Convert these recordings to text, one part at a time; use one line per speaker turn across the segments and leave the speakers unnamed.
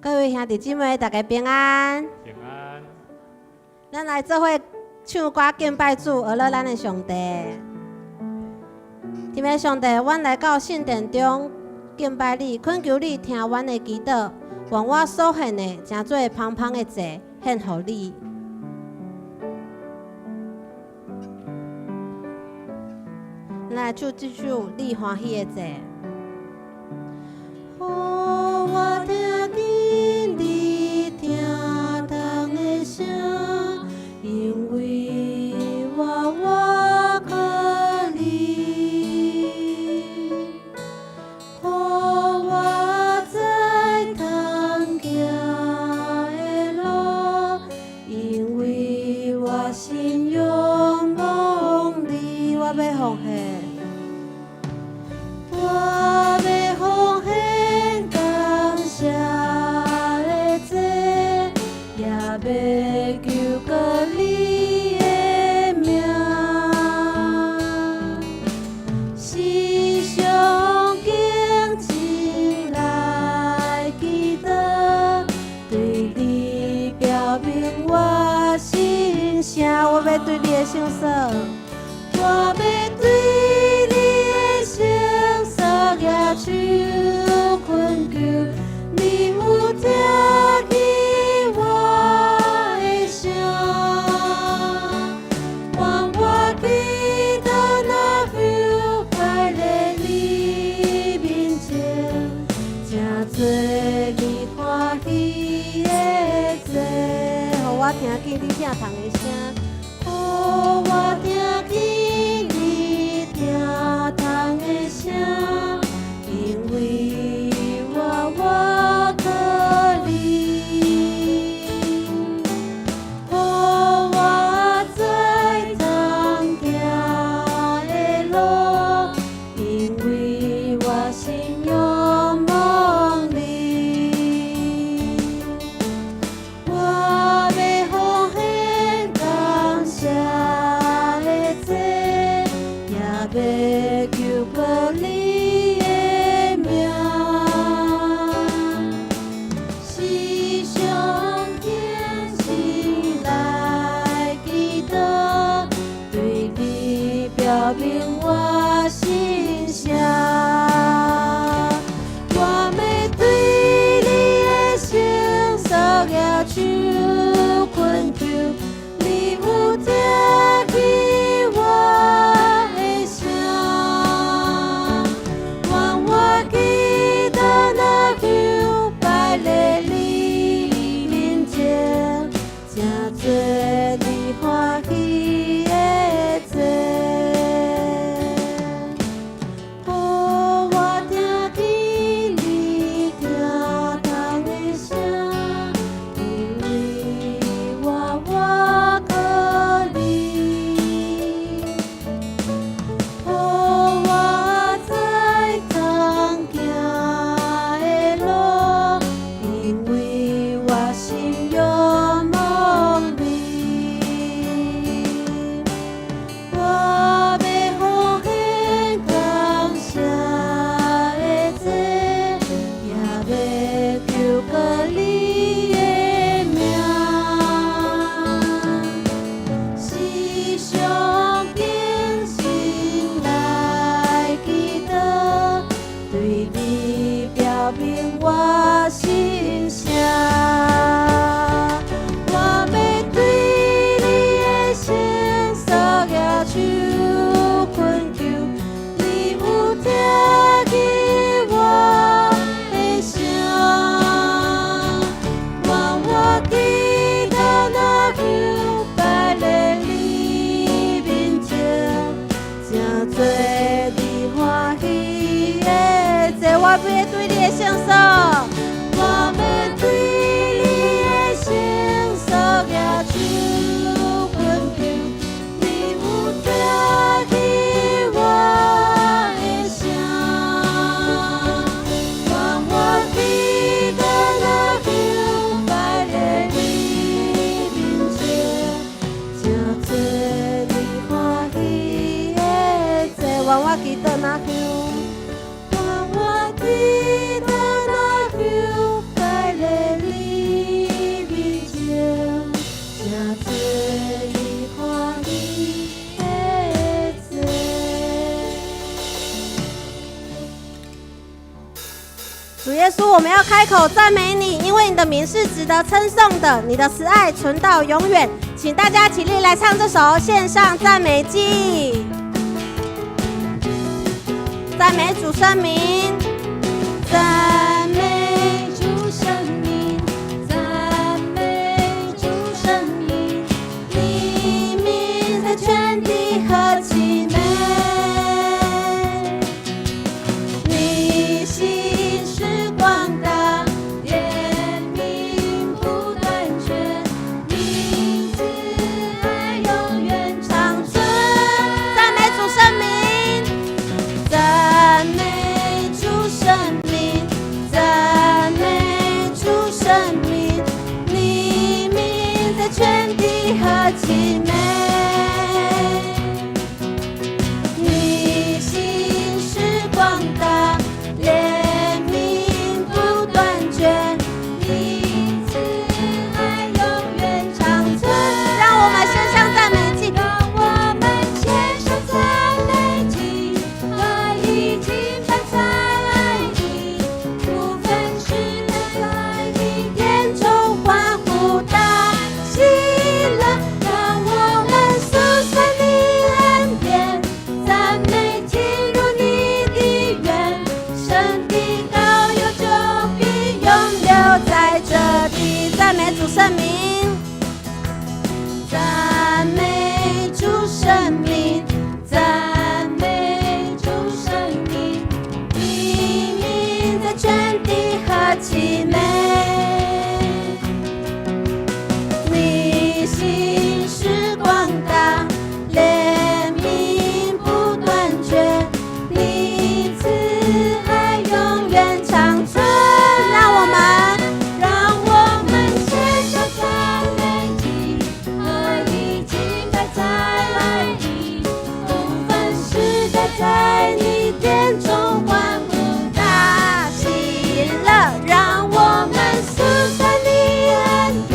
各位兄弟姊妹，大家平安。
平安。
咱来做伙唱歌敬拜主，讹了咱的上帝。亲爱上帝，阮来到圣殿中敬拜你，恳求你听阮的祈祷，愿我所献的诚做芳芳的祭献予你。咱来唱这首你欢喜的祭。我听见你听堂的声，因为我可你，予我在通行的路，因为我心仰望你，我要奉献。要求过你的名，时常敬虔来祈祷，对你表明我心声。我要对你的心说，我要对你的心说，举手恳求你有听见。我听见你听堂的声，我听见你听堂的声，因为我可你，我在通行的路，因为我心仰望你，要求过你的名，时常敬虔来祈祷，对你表明我心声。我要对你的心所举手恳求，你有听见我。我要对你的心说，我要对你的心说，举手恳求，你有听见我的声，愿我祈祷若求摆在你面前，真做你欢喜的祭，愿我祈祷若求。祈祷若求摆在耶稣，我们要开口赞美你，因为你的名是值得称颂的，你的慈爱存到永远。请大家起立来唱这首线上赞美祭，赞美主圣名，赞美主圣名，赞美主圣名，你名在全地何其美，你心是广大，怜悯不断绝，你慈爱永远长存。赞美主圣名，赞美主圣名，赞美主圣名，你名在全地何其美，你心是广大，怜悯不断绝，你慈爱永远长存。让我们献上赞美祭，让我们献上赞美祭，和已经摆在你，不分时代在你眼中欢呼大喜乐，让我们诉说你恩典，赞美进入你的园，神的高有就必永留在这地。赞美主圣名，赞美主圣名，赞美主圣名，你名在全地何其美，你心是广大，怜悯不断绝，你慈爱永远长存。让我们献上赞美祭，和已经摆在你，不分时代在你殿中欢呼大喜乐，让我们诉说你恩典，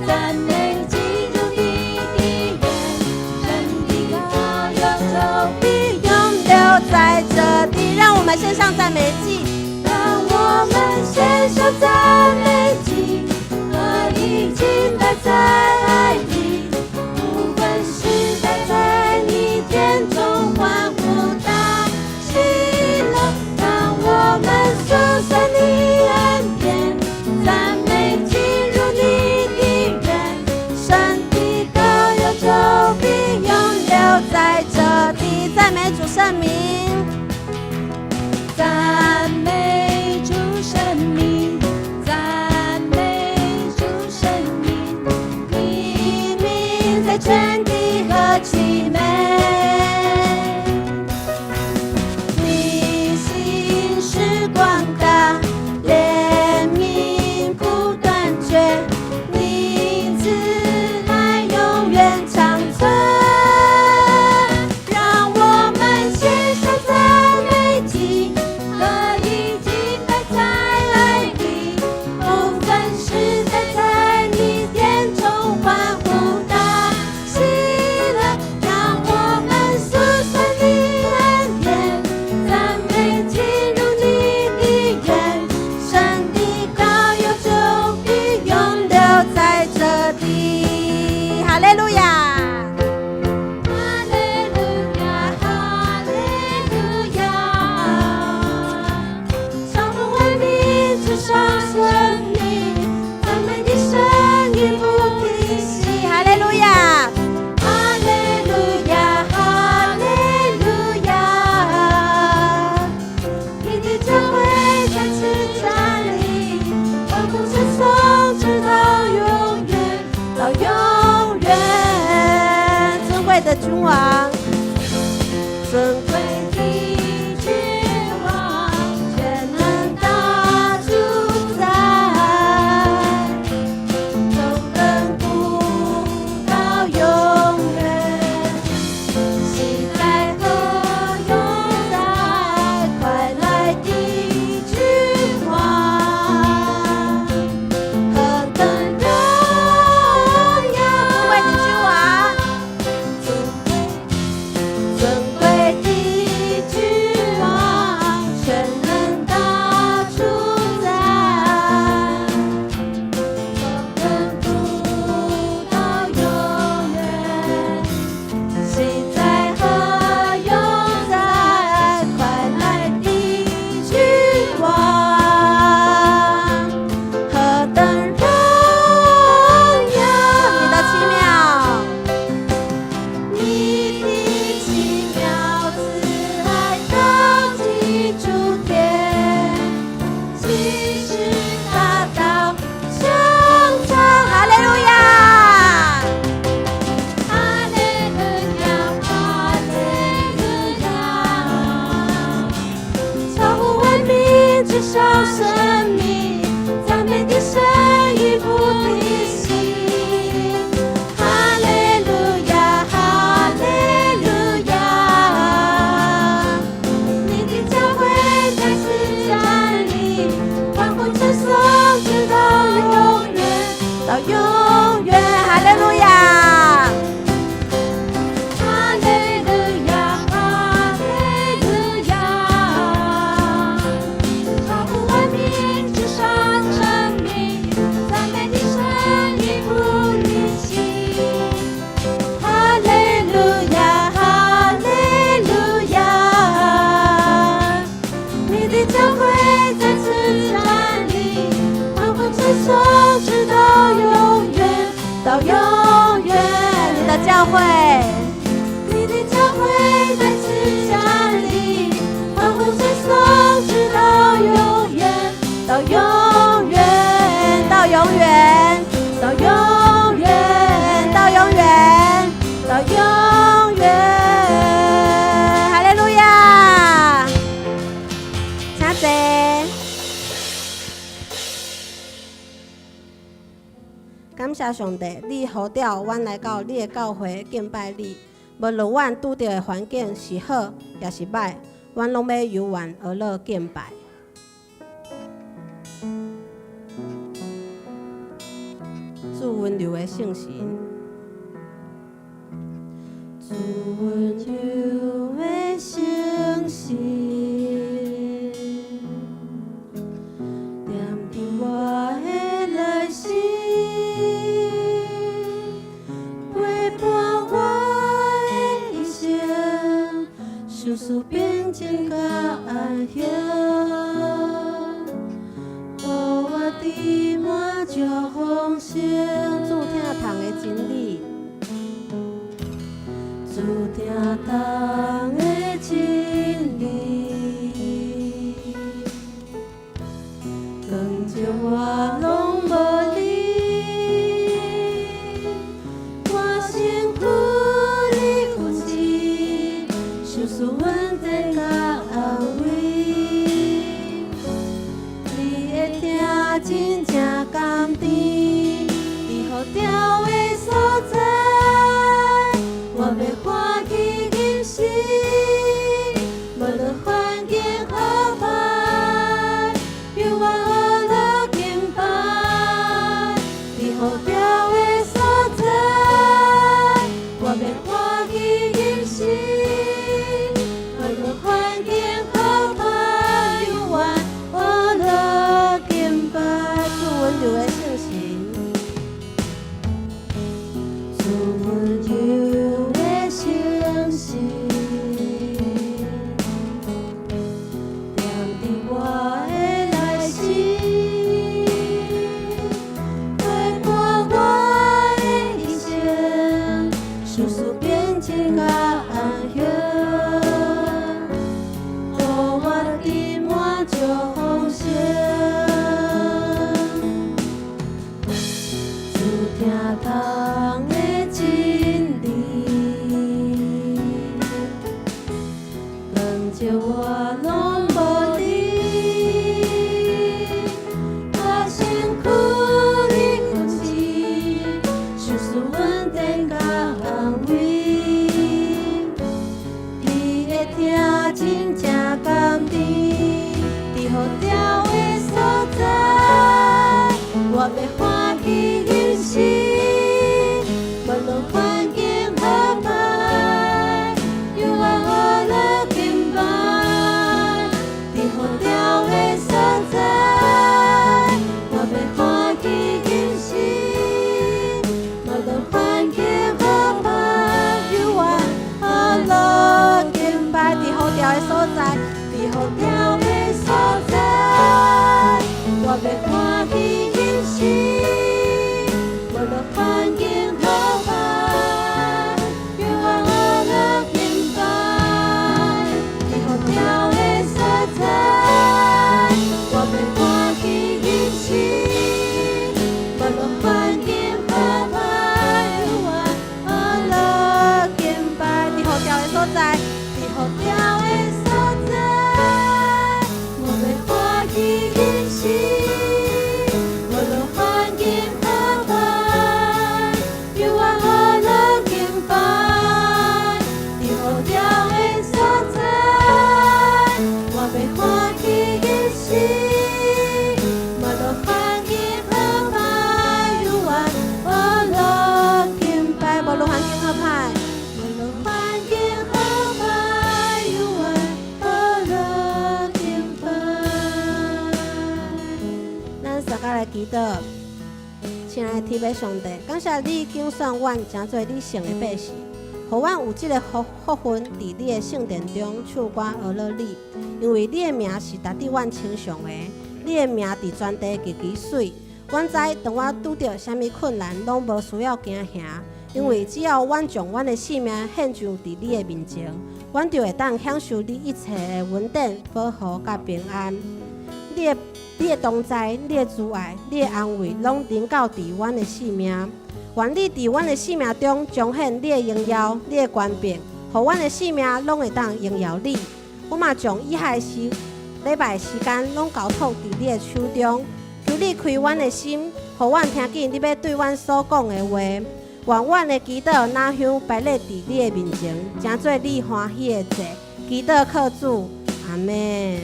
赞美进入你的园，神的高有就必永留在这地。让我们献上赞美祭，让我们献上赞美祭，和已经摆在你，不分时代在你殿中欢呼大喜乐，让我们诉说你恩典，赞美进入你的园，神的高有就必永留在这地。赞美主圣名，赞美主圣名，赞美主圣名，你名在全地何其美，你心是广大，怜悯不断绝，你慈爱永远长存。让我们献上赞美祭，和已经摆在你，不分时代在你殿中欢呼大喜乐，让我们诉说你恩典，赞美进入你的园，神的高有就必永留在这地。哈利路亚，哈利路亚，哈利路亚，上主为你至上圣名，赞美你声音不停息。哈利路亚，哈利路亚，哈利路亚，你的教会再次站立，万古称颂直到永远，到永远。尊贵的君王，尊贵的君王，全能大主宰，从亘古到永远，昔在和永在，快来的君王，何等荣耀！尊贵的君王，尊贵的谢上帝，你呼召阮来到你的教会敬拜你。无论阮拄到的环境是好也是歹，阮拢要由愿而乐敬拜。主温柔的圣神，主温柔的圣神，踮伫我的内心，陪伴我的一生，事事平静甲安详，予我伫满足丰盛。主听堂的真理，主听堂的真理，光照我拢无你，我身躯你扶持，受事稳定甲安慰，你的听真正甘甜，你好调的所在，我要欢喜忍心，无论环境何歹，由我何乐敬拜，你好调的所在，我要欢喜忍心，无论环境何歹，由我何乐敬拜。主温柔的圣神，主温柔的圣神，踮伫我的内心，陪伴我的一生，事事平静甲安详，予我伫满足丰盛。主听堂的真理，光照我拢无你，我身躯你扶持，受事稳定甲安慰，你的听真正甘甜，伫好调的所在，我要欢喜忍心，无论环境何歹，由我何乐敬拜，伫好调的所在，我要欢喜忍心，无论环境何歹，由我何乐敬拜，伫好调的所在，伫好调的所在，我要欢喜忍心。无论环境何歹，由我何乐敬拜，伫好调的所在，我要欢喜忍心，无论环境何歹，由我何乐敬拜，伫好调的所在，伫好调的所在，我要欢喜忍心。无论环境何歹，由我何乐敬拜，伫好调的所在，我要欢喜忍心，无论环境何歹，由我何乐敬拜，无论环境何歹，无论环境何歹，由我何乐敬拜。咱大家来祈祷。亲爱的天父上帝，感谢你拣选阮成做你圣的百姓，互阮有这个福分，伫你的圣殿中唱歌而乐你。因为你的名是值得阮称颂的，你的名伫全地极其水。阮知当我拄着什么困难，拢无需要惊吓，因为只要阮将阮的性命献上伫你的面前，阮就会当享受你一切的稳定、保护甲平安。你的同在、你的慈爱、你的安慰，拢临到伫阮的性命。愿你伫阮的性命中彰显你的荣耀、你的权柄，互阮的性命拢会当荣耀你。我嘛将以下礼拜时间拢交托伫你的手中，求你开阮的心，互阮听见你要对阮所讲的话。愿阮的祈祷哪香摆列伫你的面前，成做你欢喜的祭。祈祷靠主，阿门。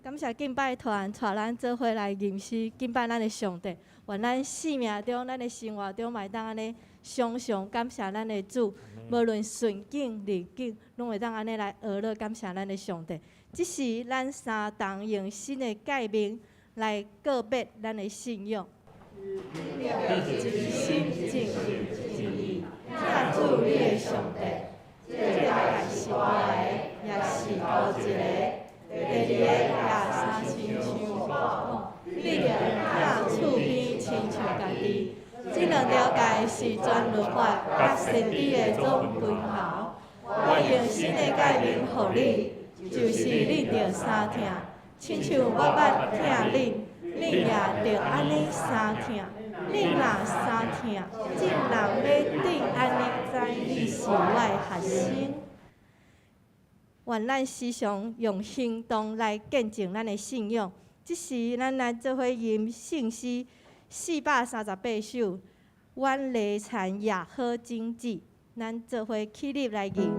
感谢敬拜团带咱做伙来吟诗敬拜咱的上帝。愿咱生命中、咱的生活中，嘛会当安尼常常感谢咱的主，无论顺境逆境，拢会当安尼来学乐感谢咱的上帝。这是咱三重用新的诫命来告别咱的信仰。真心正义正义，听主你的上帝，这个是我的，也是头一个。第二个也三亲像我讲，你着听厝边亲像家己。这两条诫是全律法，甲先知的总归号。我用新的诫命予你，就是你着三听，亲像我捌听恁，恁也着安尼三听。恁若三听，众人要对安尼知你是我的学生。愿咱时常用行动来见证咱的信仰。这是咱来做伙吟圣诗438首，阮礼残也好经济，咱做伙起立来吟。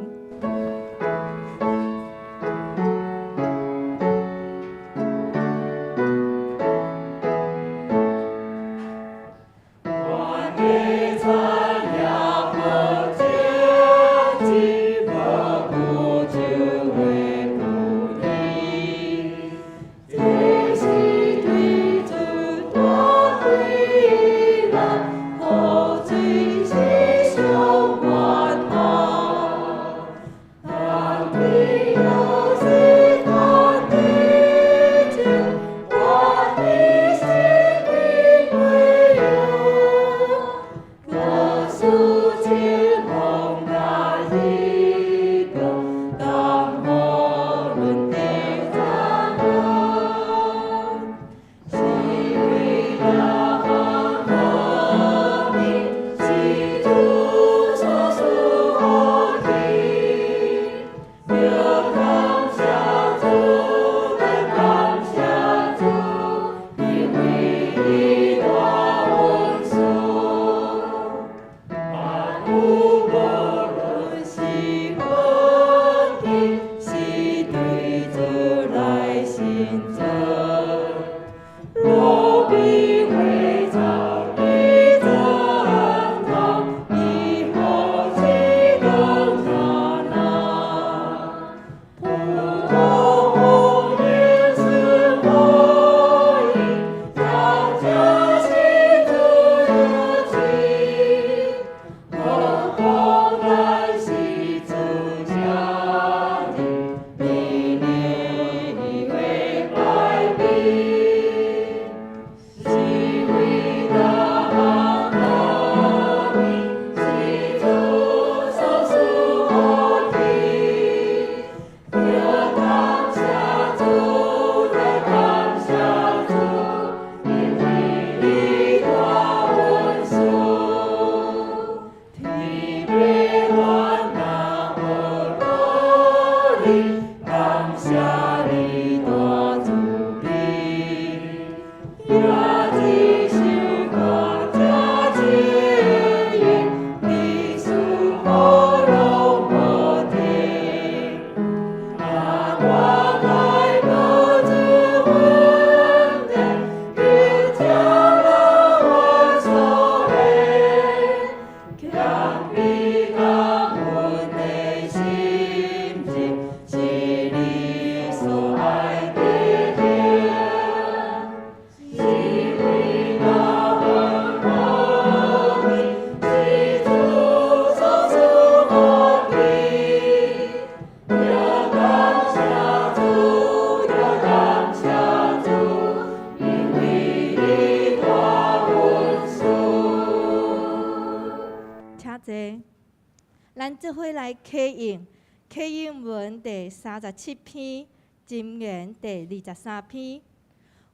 咱做伙来启应文第37篇，箴言第23篇。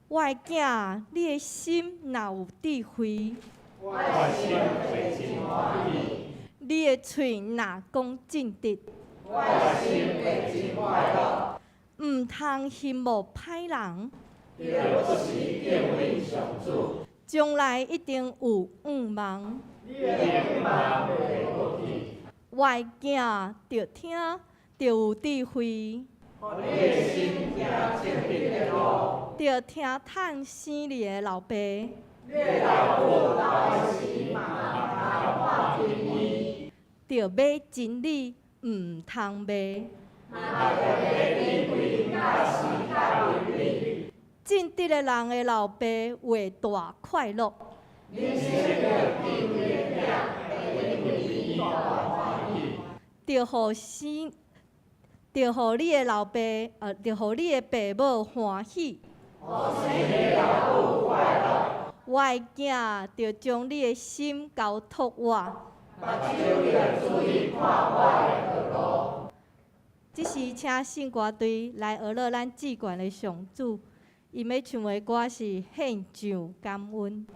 我的囝，你的心若有智慧，
我的心会真欢喜。
你的嘴若讲正直，
我的心会真快乐。
毋通羡慕歹人，
要不时敬畏上主，
将来一定有望。
你的愿望袂过去。
我的囝着听，着有智慧，
互你的心行正直的路。
着听趁生你的老爸，
你的老母老的时嘛，通看天医。
着买真理，毋通卖。
嘛着买智慧，甲时甲伦理。
正直的人的老爸会大快乐，
人生着智慧的囝，会因为你大欢喜。
着互你的老爸，着互你的爸母欢喜。
互生的老母快乐。
我的囝着将你的心交托我。
目睭着注意看我的道路。
即时请圣歌队来学乐咱志愿的上主，伊要唱的歌是献上感恩。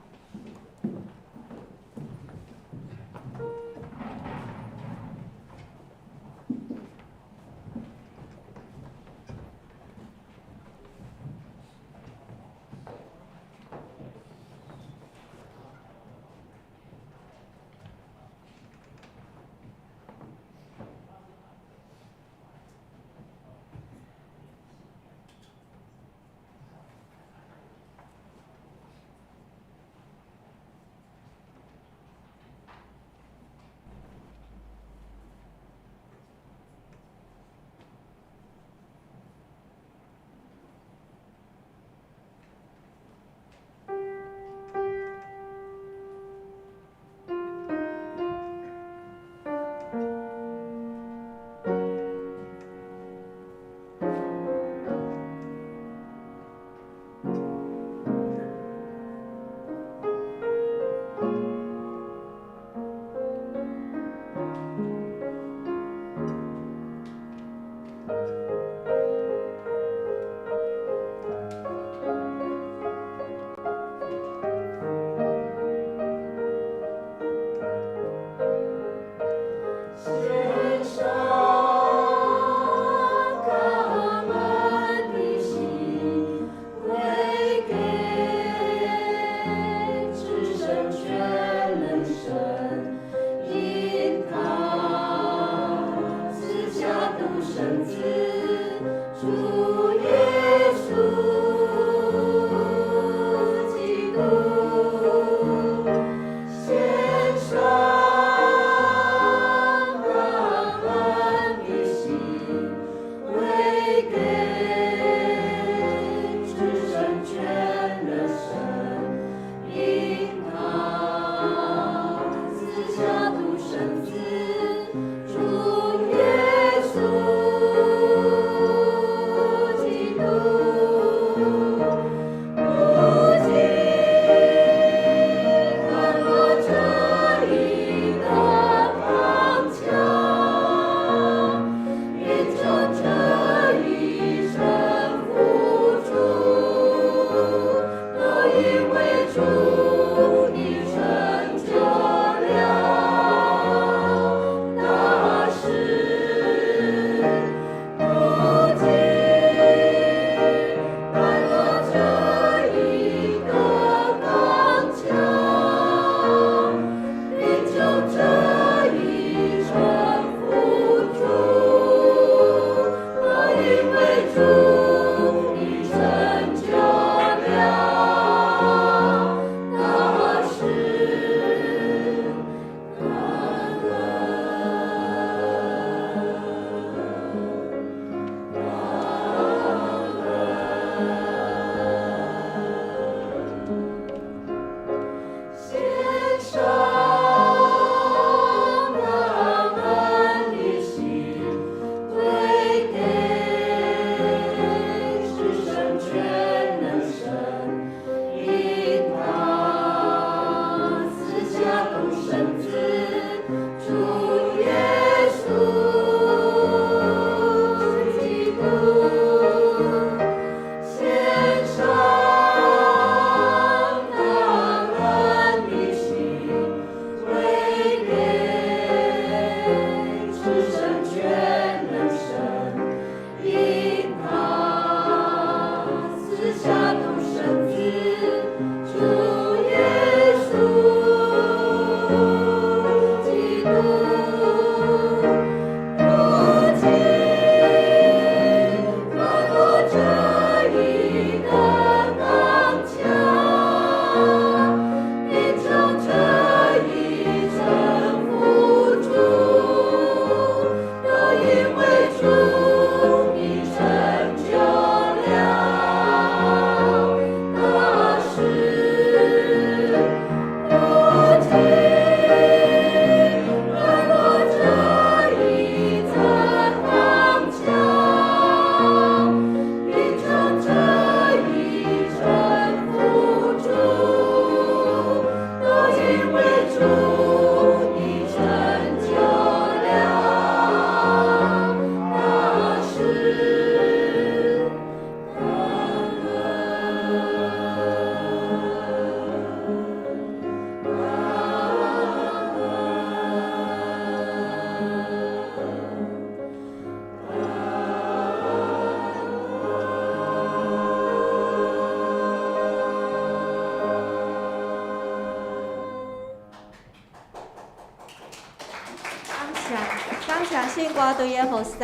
相信我对的服侍，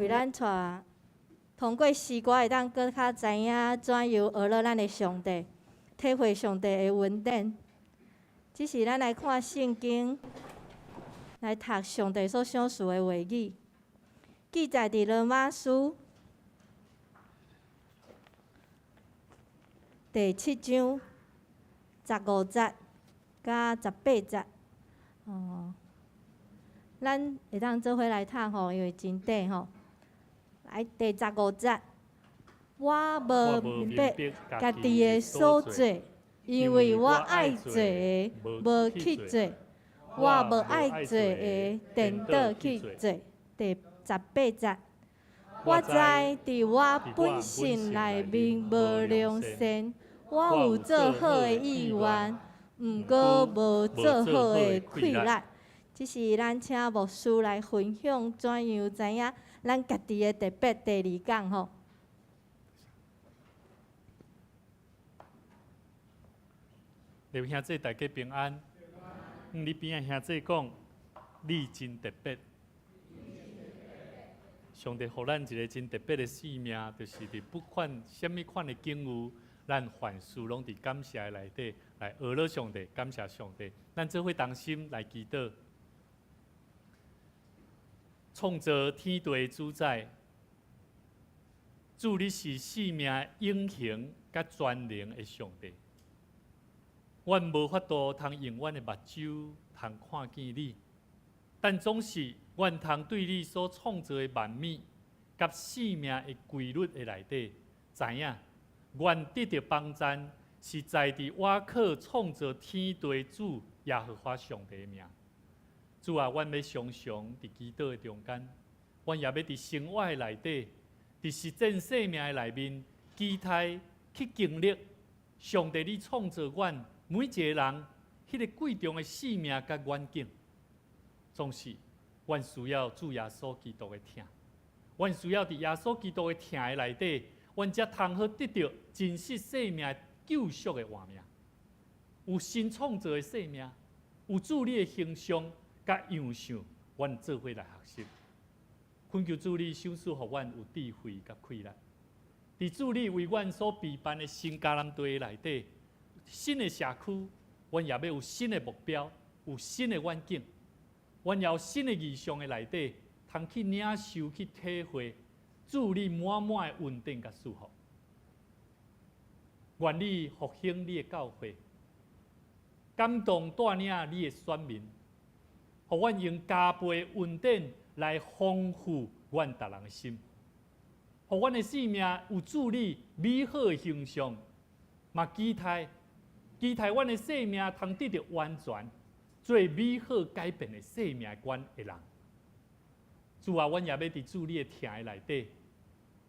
为咱带通过诗歌会当更较知影怎样学乐咱的上帝，体会上帝的恩典。只是咱来看圣经，来读上帝所赏赐的话语，记载伫罗马书第7章15节甲18节。咱会当做伙来读吼，因为真短吼。来第15节，我无明白家己的所做，因为我爱做的无去做，我无爱做的颠倒去做。第18节，我知伫我本性内面无良善，我有做好的意愿，毋过无做好的气力。这是咱请牧师来分享，怎样知影咱家己的特别第2讲吼。
刘兄弟大家平安。你边仔兄弟讲，你真特别。上帝予咱一个真特别的使命，就是伫不管什么款的境遇，咱凡事拢伫感谢的内底来学乐上帝，感谢上帝。咱做伙同心来祈祷。创造天地的主宰，主你是生命永恒甲全能的上帝。阮无法度通用阮的目睭通看见你，但总是阮通对你所创造的万物甲生命的规律的内底，知影阮得到帮助是在伫我靠创造天地的主耶和华上帝的名。主啊，阮要常常伫祈祷的中间，阮也要伫生活的内底，伫实践生命的内面，期待去经历上帝你创造阮每一个人迄个贵重的生命甲远景。总是阮需要主耶稣基督的疼，阮需要伫耶稣基督的疼的内底，阮才通好得到真实生命救赎的活命，有新创造的生命，有主你的形象。甲样相，阮做伙来学习。恳求主你赏赐互阮有智慧甲气力，伫主你为阮所备办的新迦南地内底，新的社区，阮也要有新的目标，有新的远景，阮也有新的意向的内底，通去领受、去体会主你满满的恩典甲祝福。愿你复兴你的教会，感动带领你的选民。互阮用加倍恩典来丰富阮逐人的心，互阮的生命有主你美好的形象，嘛期待阮的生命通得到完全，做美好改变的生命观的人。主啊，阮也要伫主你的疼的内底，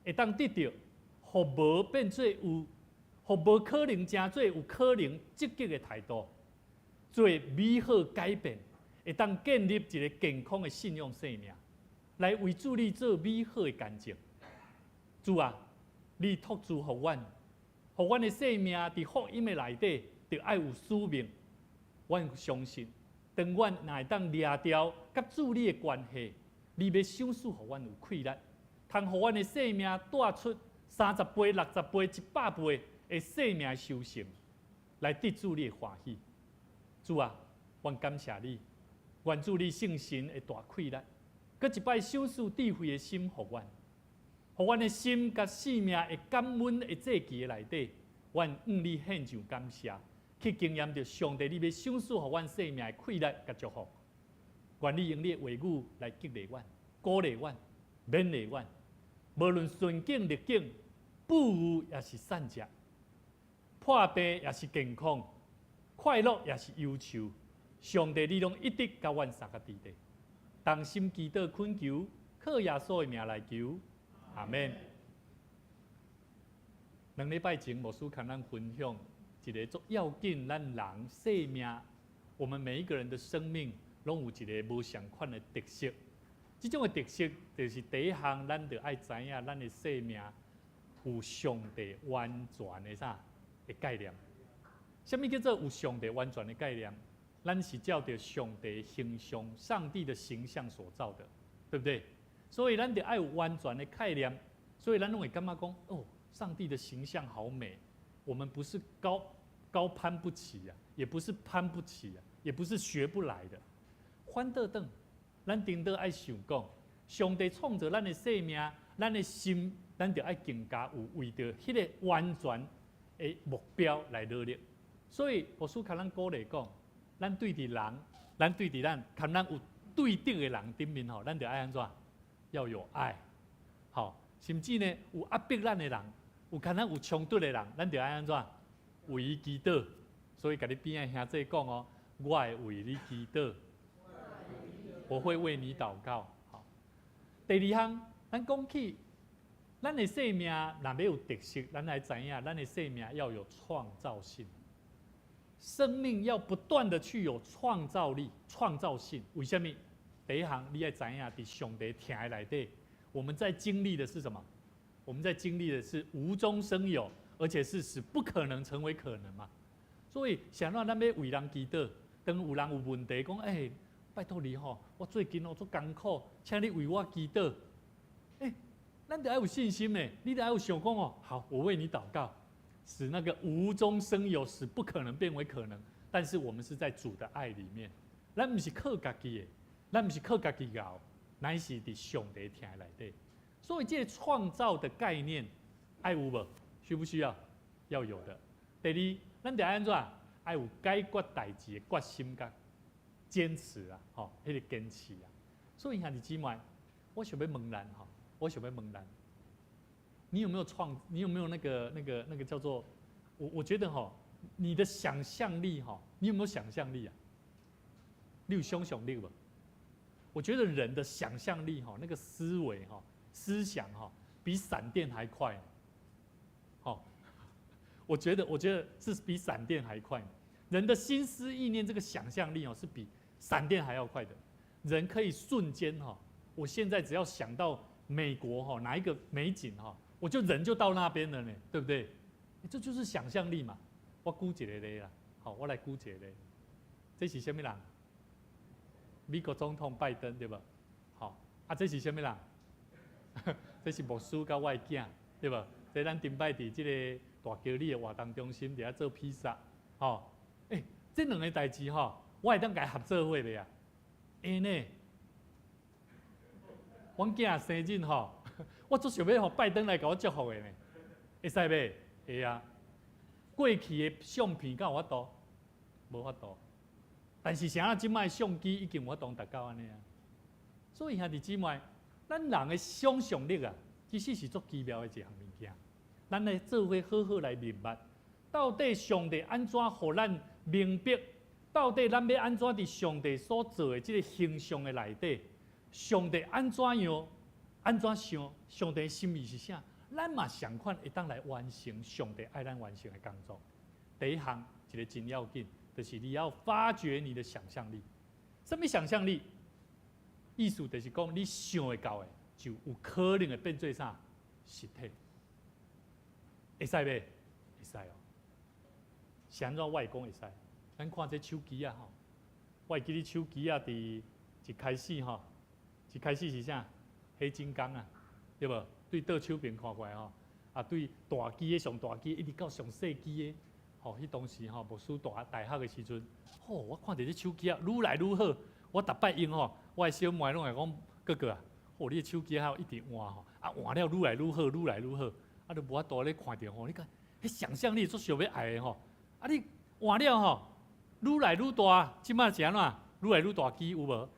会当得到，互无变做有，互无可能成做有可能积极的态度，做美好改变。会当建立一个健康的信仰生命，来为主你做美好的干净。主啊，你托付互阮，互阮的生命伫福音的内底，就爱有使命。阮相信，当阮若会当掠掉甲主你的关系，你要赏赐互阮有气力，通互阮的生命带出30倍、60倍、100倍的生命修成，来得主你的欢喜。主啊，阮感谢你。愿主你圣神的大气力，搁一摆赏赐智慧的心互阮，互阮的心甲生命的感恩的祭旗的内底，阮向你献上感谢，去经验着上帝你要赏赐互阮生命的气力甲祝福。愿你用你的话语来激励阮、鼓励阮、勉励阮，无论顺境逆境，富裕也是善食，破病也是健康，快乐也是忧愁。上帝，你拢一直甲阮三个伫地，同心祈祷恳求，靠耶稣的名来求，阿免。2礼拜前，牧师跟咱分享一个足要紧，咱人生命，我们每一个人的生命，拢有一个无相款的特色。这种的特色，就是第一项，咱就爱知影，咱的生命有上帝完全的啥的概念。什么叫做有上帝完全的概念？咱是照着上帝形象、上帝的形象所造的，对不对？所以咱得爱有完全的概念，所以咱拢会感觉讲，哦，上帝的形象好美。我们不是高攀不起呀、也不是攀不起呀、也不是学不来的。反倒等，咱顶多爱想讲，上帝创造咱的生命，咱的心，咱就爱更加有为着迄个完全的目标来努力。所以，牧师甲咱鼓励讲，咱对伫人，咱对伫咱，看咱有对等的人顶面吼，咱就爱安怎？要有爱，好，甚至呢有压迫咱的人，有看咱有冲突的人，咱就爱安怎？为伊祈祷。所以，甲你边仔兄弟讲哦，我会为你祈祷，我会为你祷告。好，第二项，咱讲起，咱的生命若要有特色，咱来知影，咱的生命要有创造性。生命要不断的去有创造力、创造性。为什么？第一项，你要知影，伫上帝听的内底，我们在经历的是什么？我们在经历的是无中生有，而且是使不可能成为可能嘛。所以，想让咱要为人祈祷，当有人有问题，讲，拜托你吼，我最近做艰苦，请你为我祈祷。咱得要有信心呢，你得要有想讲哦，好，我为你祷告。使那个无中生有，使不可能变为可能。但是我们是在主的爱里面，咱不是靠家己的，咱不是靠家己熬，乃是伫上帝听内底。所以这个创造的概念，爱有无？需不需要？要有的。第二，咱得安怎？爱有解决代志的决心甲坚持啊，吼，迄个坚持啊。所以兄弟姊妹，我想要问咱吼，我想要问咱。你有没有那个叫做我觉得哈，你的想象力哈，你有没有想象力啊？你有想象力不？我觉得人的想象力哈，那个思维哈、思想哈，比闪电还快。好，我觉得是比闪电还快。人的心思意念这个想象力哦，是比闪电还要快的。人可以瞬间哈，我现在只要想到美国哈哪一个美景哈。我就人就到那边了呢，对不对？这就是想象力嘛。我估一个咧啦，好，我来估一个咧。这是什么人？美国总统拜登对吧？好，这是什么人？这是牧师甲我的囝，对吧？这咱顶摆伫这个大桥里的活动中心伫遐做披萨，吼，这两个代志吼，我会当甲合作伙袂啊？会呢。阮囝生日吼。我足想要互拜登来甲我祝福的呢，会使袂？会啊。过去的相片敢有法度？无法度。但是啥即摆相机已经有法度达到安尼啊。所以兄弟姊妹，咱人的想象力啊，其实是足奇妙的一项物件。咱来做伙好好来明白，到底上帝安怎互咱明白？到底咱要安怎伫上帝所做的这个形象的内底，上帝安怎样？安怎想？上帝的心意是啥？咱嘛相款会当来完成上帝爱咱完成的工作。第一项一个真要紧，就是你要发掘你的想象力。什么想象力？意思就是讲你想会到的，就有可能会变做啥实体。会使袂？会使哦。是安怎我会讲会使？咱看这手机啊吼，我会记你手机啊，伫一开始吼，一开始是啥？黑金刚啊，对无？对倒手边看过来吼，对大机的上大机，一直到上细机的，迄当时牧师大学的时阵，我看到这手机啊，愈来愈好。我逐摆用我的小妹拢会讲哥哥啊，你的手机一直换换了愈来愈好，愈来愈好，就无法度咧看到你看，迄想象力足想要爱的你换了愈来愈大，即摆是安怎？愈来愈大机有无？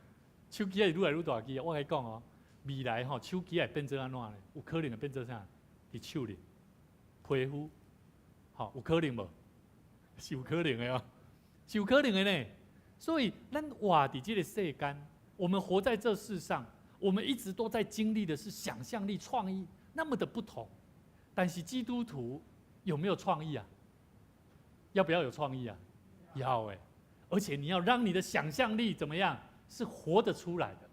手机也愈来愈大机，我甲你讲未来手机会变做安怎呢？有可能会变做啥？伫手里，皮肤，有可能无？是有可能的哦，是有可能的呢。所以，咱活伫这个世间，我们活在这世上，我们一直都在经历的是想象力、创意那么的不同。但是基督徒有没有创意啊？要不要有创意啊？要而且你要让你的想象力怎么样？是活得出来的。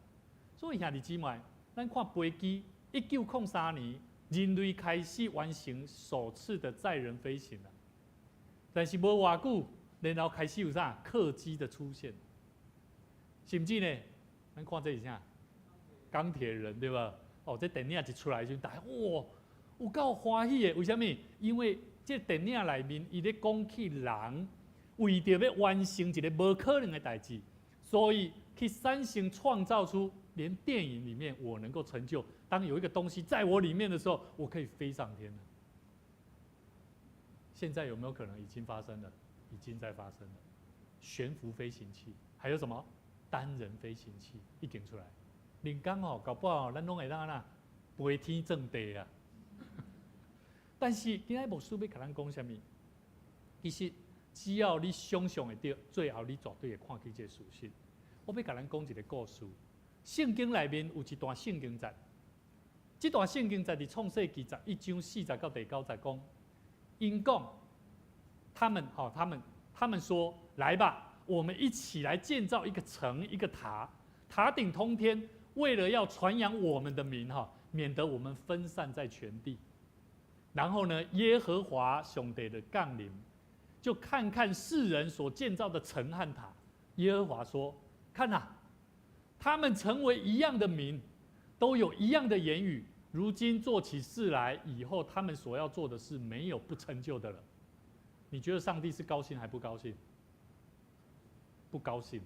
所以兄弟姊妹，咱看飞机，1903年人类开始完成首次的载人飞行了。但是无偌久，然后开始有啥客机的出现，甚至呢，咱看这一下，钢铁人对吧？哦，这电影一出来就大家哇，有够欢喜的。为什么？因为这电影里面，伊咧讲起人为着要完成一个无可能的代志，所以去产生创造出连电影里面我能够成就，当有一个东西在我里面的时候，我可以飞上天了。现在有没有可能已经发生了？已经在发生了。悬浮飞行器，还有什么单人飞行器已经出来。人工哦，搞不好咱拢会当啦，飞天正地啊。但是今仔牧师要甲咱讲什么？其实只要你想象会到，最后你绝对会看见这个事实。我要甲咱讲一个故事。圣经里面有一段圣经节，这段圣经节伫创世纪11章40到第9节讲，因讲他们说，来吧，我们一起来建造一个城，一个塔，塔顶通天，为了要传扬我们的名免得我们分散在全地。然后呢，耶和华上帝的降临，就看看世人所建造的城和塔。耶和华说：“看啊，他们成为一样的民，都有一样的言语。如今做起事来，以后他们所要做的事，没有不成就的了。”你觉得上帝是高兴还不高兴？不高兴，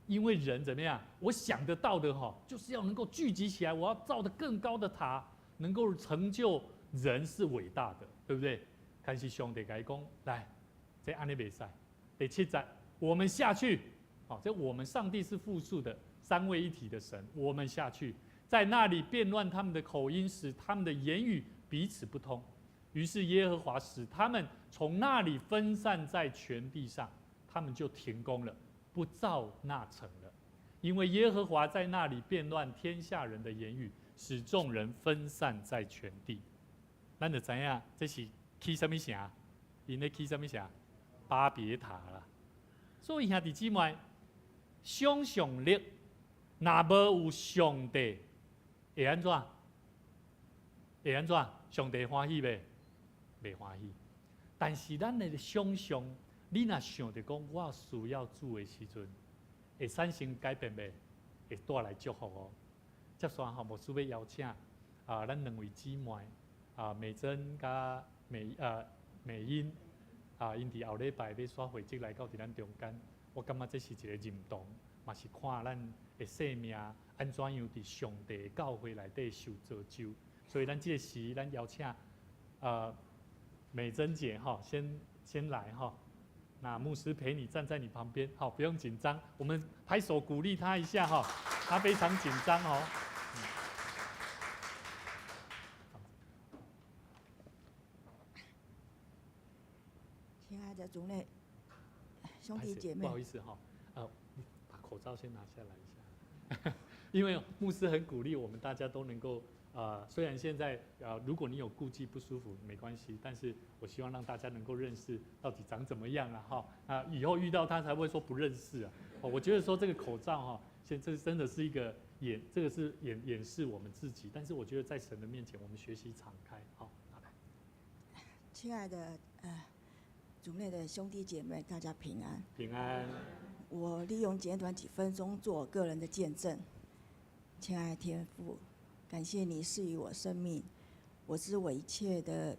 因为人怎么样？我想得到的就是要能够聚集起来，我要造得更高的塔，能够成就人是伟大的，对不对？但是上帝跟他说，来，这安尼袂使。第7节，我们下去，这我们上帝是复数的，三位一体的神，我们下去，在那里变乱他们的口音，使他们的言语彼此不通。于是耶和华使他们从那里分散在全地上，他们就停工了，不造那城了，因为耶和华在那里变乱天下人的言语，使众人分散在全地。咱就知影这是起什么城？因咧起什么城？巴别塔啦。所以兄弟姊妹，想象力若无有上帝，会安怎？会安怎？上帝欢喜袂？袂欢喜。但是咱的想象，你若想着讲，我需要主的时阵，会产生改变袂？会带来祝福哦。接下牧师要邀请咱两位姊妹美珍甲美英因伫后礼拜要刷会籍来到伫咱中间。我感觉这是一个认同，嘛是看咱的生命安怎样伫上帝的教会内底受造就。所以咱这个时，咱邀请美珍姐先来那牧师陪你站在你旁边，不用紧张，我们拍手鼓励她一下她非常紧张
亲爱的主内兄弟姐妹，
不好意思你把口罩先拿下来一下，因为牧师很鼓励我们大家都能够。虽然现在如果你有顾忌不舒服没关系，但是我希望让大家能够认识到底长怎么样以后遇到他才不会说不认识我觉得说这个口罩现在这真的是一个这个是掩饰我们自己，但是我觉得在神的面前，我们学习敞开
亲爱的主内的兄弟姐妹，大家平安。
平安。
我利用简短几分钟做个人的见证。亲爱的天父，感谢你赐予我生命，我知我一切的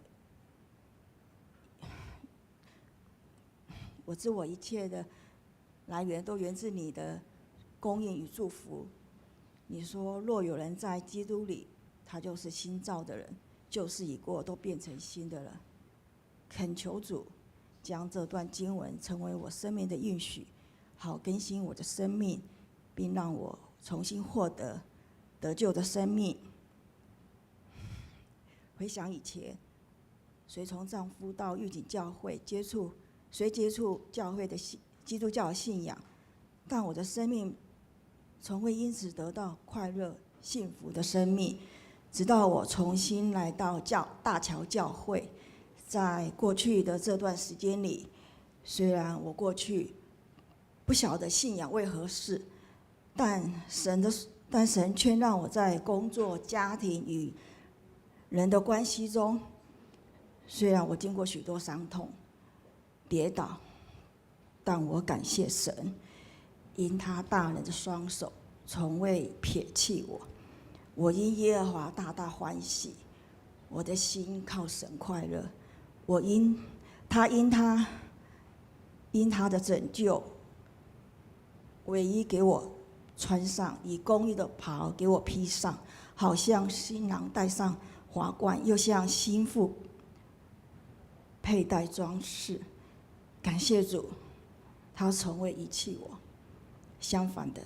来源都源自你的供应与祝福。你说，若有人在基督里，他就是新造的人，旧事已过，都变成新的了。恳求主将这段经文成为我生命的应许，好更新我的生命，并让我重新获得得救的生命。回想以前，随从丈夫到御景教会接触教会的基督教的信仰，但我的生命从未因此得到快乐幸福的生命。直到我重新来到大桥教会，在过去的这段时间里，虽然我过去不晓得信仰为何事，但神却让我在工作、家庭与人的关系中，虽然我经过许多伤痛、跌倒、
但我感谢神，因他大能的双手从未撇弃我。我因耶和华大大欢喜，我的心靠神快乐。我因他的拯救，唯一给我穿上，以公义的袍给我披上，好像新郎戴上华冠，又像新妇佩戴装饰。感谢主，他从未遗弃我，相反的，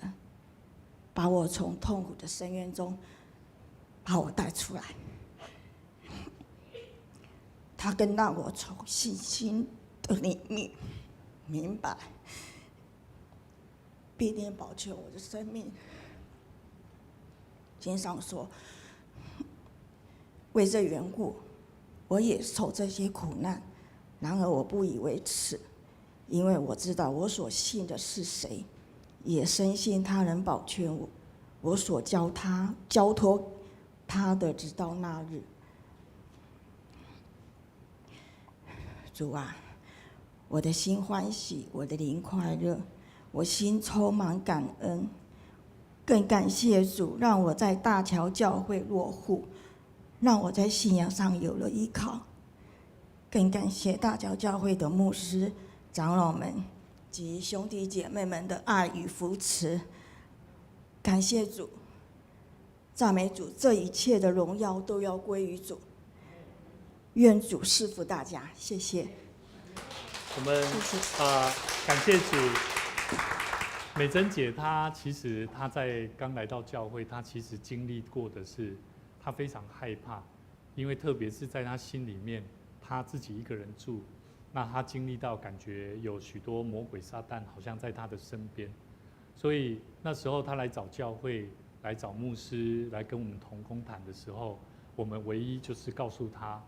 把我从痛苦的深渊中把我带出来。他更让我从信心的里面明白，必定保全我的生命。经上说，为这缘故，我也受这些苦难，然而我不以为耻，因为我知道我所信的是谁，也深信他能保全我。我所交托他的，直到那日。主啊，我的心欢喜，我的灵快乐，我心充满感恩，更感谢主，让我在大桥教会落户，让我在信仰上有了依靠。更感谢大桥教会的牧师、长老们及兄弟姐妹们的爱与扶持。感谢主，赞美主，这一切的荣耀都要归于主。愿主赐福大家，谢谢。
我们感谢主。美珍姐她其实她在刚来到教会，她其实经历过的是，她非常害怕，因为特别是在她心里面，她自己一个人住，那她经历到感觉有许多魔鬼撒旦好像在她的身边，所以那时候她来找教会，来找牧师，来跟我们同工谈的时候，我们唯一就是告诉她，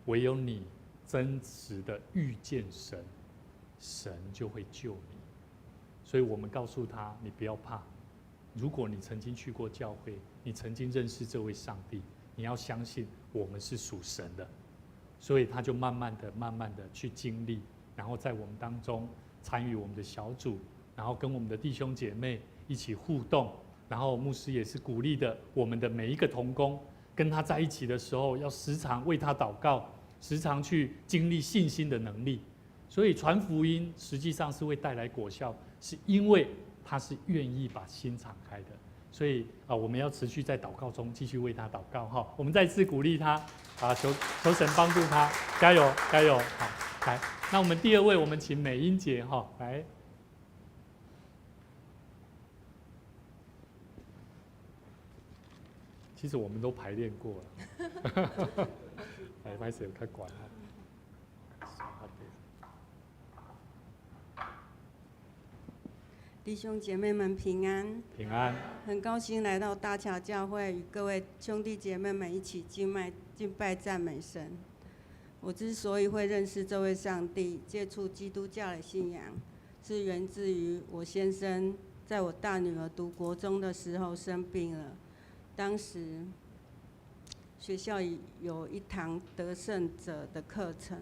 唯有你真实的遇见神，神就会救你。所以我们告诉他，你不要怕。如果你曾经去过教会，你曾经认识这位上帝，你要相信我们是属神的。所以他就慢慢的去经历，然后在我们当中参与我们的小组，然后跟我们的弟兄姐妹一起互动，然后牧师也是鼓励的我们的每一个同工，跟他在一起的时候，要时常为他祷告，时常去经历信心的能力。所以传福音实际上是会带来果效，是因为他是愿意把心敞开的。所以我们要持续在祷告中继续为他祷告哈。我们再次鼓励他求神帮助他，加油加油！好，来，那我们第二位，我们请美英姐哈来。其实我们都排练过了，来，拍摄开管哈。
弟兄姐妹们平安，
平安。
很高兴来到大桥教会，与各位兄弟姐妹们一起敬拜赞美神。我之所以会认识这位上帝，接触基督教的信仰，是源自于我先生在我大女儿读国中的时候生病了。当时学校有一堂得胜者的课程。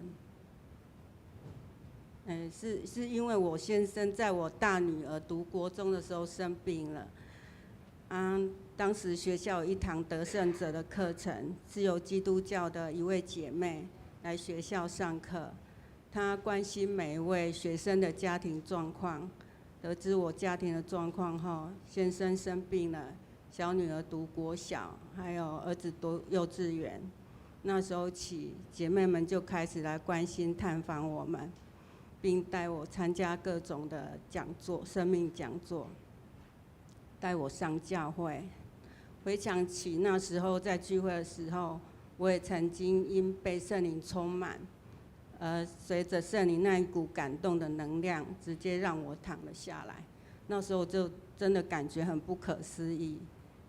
是因为我先生在我大女儿读国中的时候生病了，当时学校有一堂得胜者的课程，是由基督教的一位姐妹来学校上课，她关心每一位学生的家庭状况，得知我家庭的状况后，先生生病了，小女儿读国小，还有儿子读幼稚园，那时候起，姐妹们就开始来关心探访我们。并带我参加各种的讲座、生命讲座，带我上教会。回想起那时候在聚会的时候，我也曾经因被圣灵充满，随着圣灵那一股感动的能量，直接让我躺了下来。那时候就真的感觉很不可思议。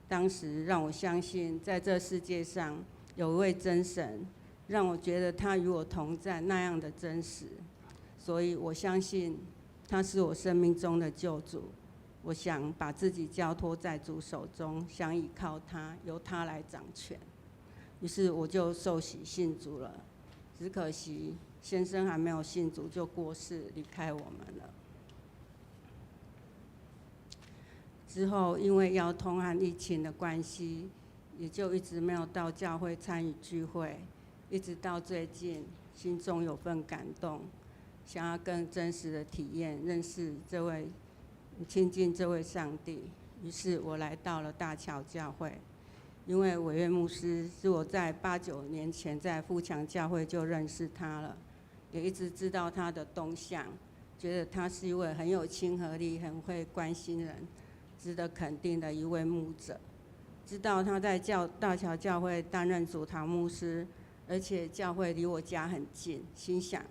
当时让我相信，在这世界上有一位真神，让我觉得他与我同在那样的真实。所以我相信他是我生命中的救主，我想把自己交托在主手中，想依靠他，由他来掌权。于是我就受洗信主了，只可惜先生还没有信主就过世离开我们了。之后因为腰痛和疫情的关系，也就一直没有到教会参与聚会，一直到最近，心中有份感动，想要更真实的体验、认识这位、亲近这位上帝。于是我来到了大桥教会，因为委员牧师是我在8、9年前在富强教会就认识他了，也一直知道他的动向，觉得他是一位很有亲和力、很会关心人、值得肯定的一位牧者。知道他在大桥教会担任主堂牧师，而且教会离我家很近，心想：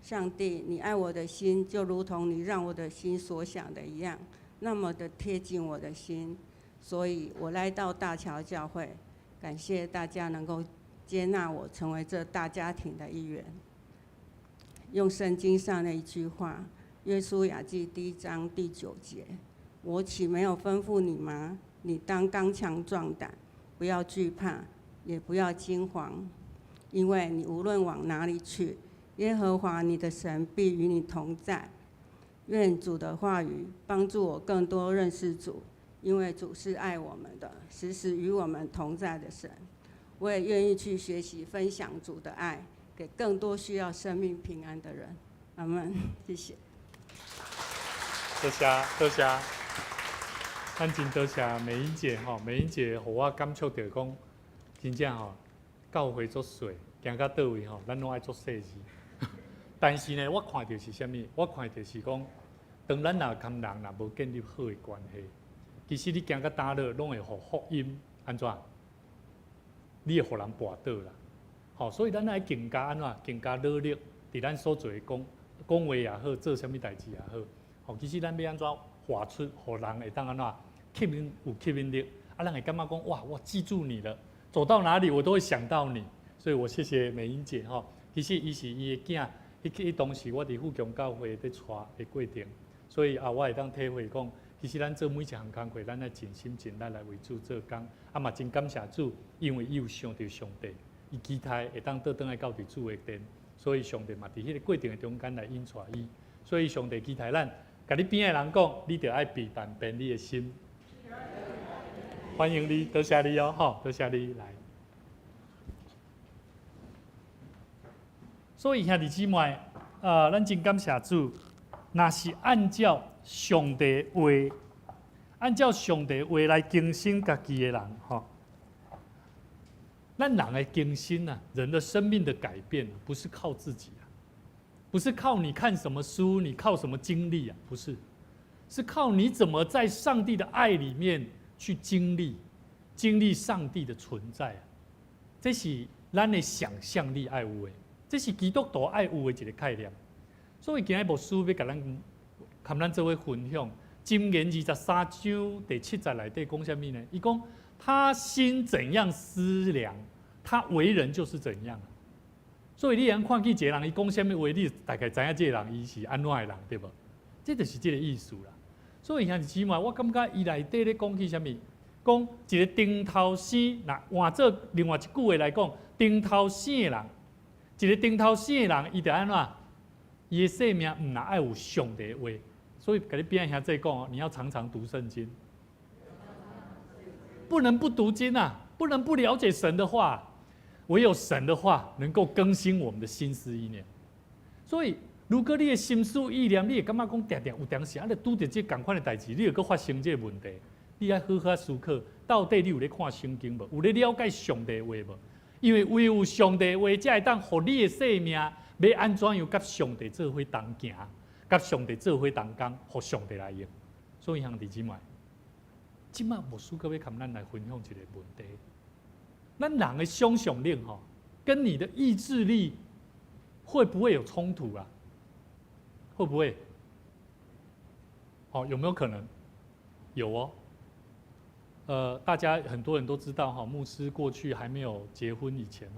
上帝，你爱我的心，就如同你让我的心所想的一样，那么的贴近我的心。所以我来到大桥教会，感谢大家能够接纳我成为这大家庭的一员。用圣经上的一句话，约书亚记1章第9节：我岂没有吩咐你吗？你当刚强壮胆，不要惧怕，也不要惊慌，因为你无论往哪里去，耶和华你的神必与你同在。愿主的话语帮助我更多认识主，因为主是爱我们的，时时与我们同在的神。我也愿意去学习分享主的爱，给更多需要生命平安的人。阿们，谢谢。
多谢。咱真多谢美英姐吼，美英姐，互我感触到讲，真正吼，教会作水，行到倒位吼，咱拢爱做细事。但是呢，我看到是啥物？我看到是讲，当咱若跟人若无建立好的关系，其实你行到倒落，拢会互福音安怎？你会互人跋倒啦。吼，所以咱爱更加安怎？更加努力，伫咱所做的讲话也好，做啥物代志也好。吼，其实咱要安怎画出，互人会当安怎吸引力，人会感觉讲哇，我记住你了，走到哪里我都会想到你。所以我谢谢美英姐吼。其实伊是伊的囝，伊当时我伫富强教会在带的过程，所以我会当体会讲，其实咱做每一项工课，咱爱尽心尽力来为主做工。嘛真感谢主，因为伊有想到上帝，伊期待会当倒转来到伫主的殿，所以上帝嘛伫迄个过程的中间来引带伊。所以上帝期待咱。甲你边的人讲，你着爱陪伴便你的心。欢迎你，多谢你哦，吼，多谢你来。所以兄弟姊妹，咱真感谢主，若是按照上帝话，按照上帝话来更新家己的人，吼，咱人的更新啊，人的生命的改变，不是靠自己啊。不是靠你看什么书，你靠什么经历啊？不是，是靠你怎么在上帝的爱里面去经历上帝的存在啊！这是咱的想象力爱有的，这是基督徒爱有的一个概念。所以今日牧师要甲咱做伙分享，箴言23章第7节内底讲啥物呢？伊讲他心怎样思量，他为人就是怎样。所以你通看去一个人，伊讲啥物话，你大概知影这个人伊是安怎的人，对无？这就是这个意思啦。所以兄弟姊妹，我感觉伊内底咧讲起啥物？讲一个顶头生，那换做另外一句话来讲，顶头生的人，一个顶头生的人，伊得安怎？伊的生命唔若爱有上帝的话。所以甲你边兄弟讲哦，你要常常读圣经，不能不读经啊，不能不了解神的话。唯有神的话能够更新我们的心思意念，所以如果你的心思意念，你会感觉讲定定有当时，你拄着这同款的代志，你又搁发生这个问题，你要好好思考，到底你有咧看圣经无？有咧了解上帝的话无？因为唯有上帝的话，才会当互你的生命要安怎样甲上帝做伙同行，甲上帝做伙同工，互上帝来用。所以兄弟姊妹，即马牧师搁要跟咱来分享一个问题。咱人的想象力哈，跟你的意志力会不会有冲突啊？会不会？有没有可能？有哦。大家很多人都知道哈，牧师过去还没有结婚以前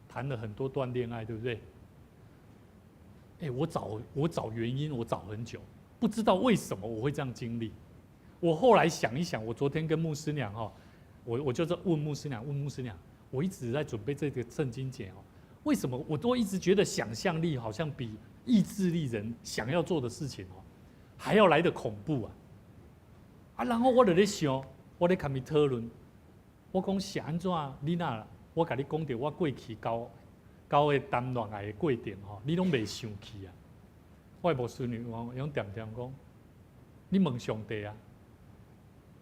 谈了很多段恋爱，对不对？我找原因，我找很久，不知道为什么我会这样经历。我后来想一想，我昨天跟牧师娘我就是问牧师娘，我一直在准备这个圣经节为什么我都一直觉得想象力好像比意志力人想要做的事情还要来得恐怖啊？啊，然后我就咧想，我咧甲伊讨论，我讲是安怎你那啦？我甲你讲着我过去交的谈恋爱的过程吼，你拢袂生气啊？我的牧师女王用点点讲，你问上帝啊？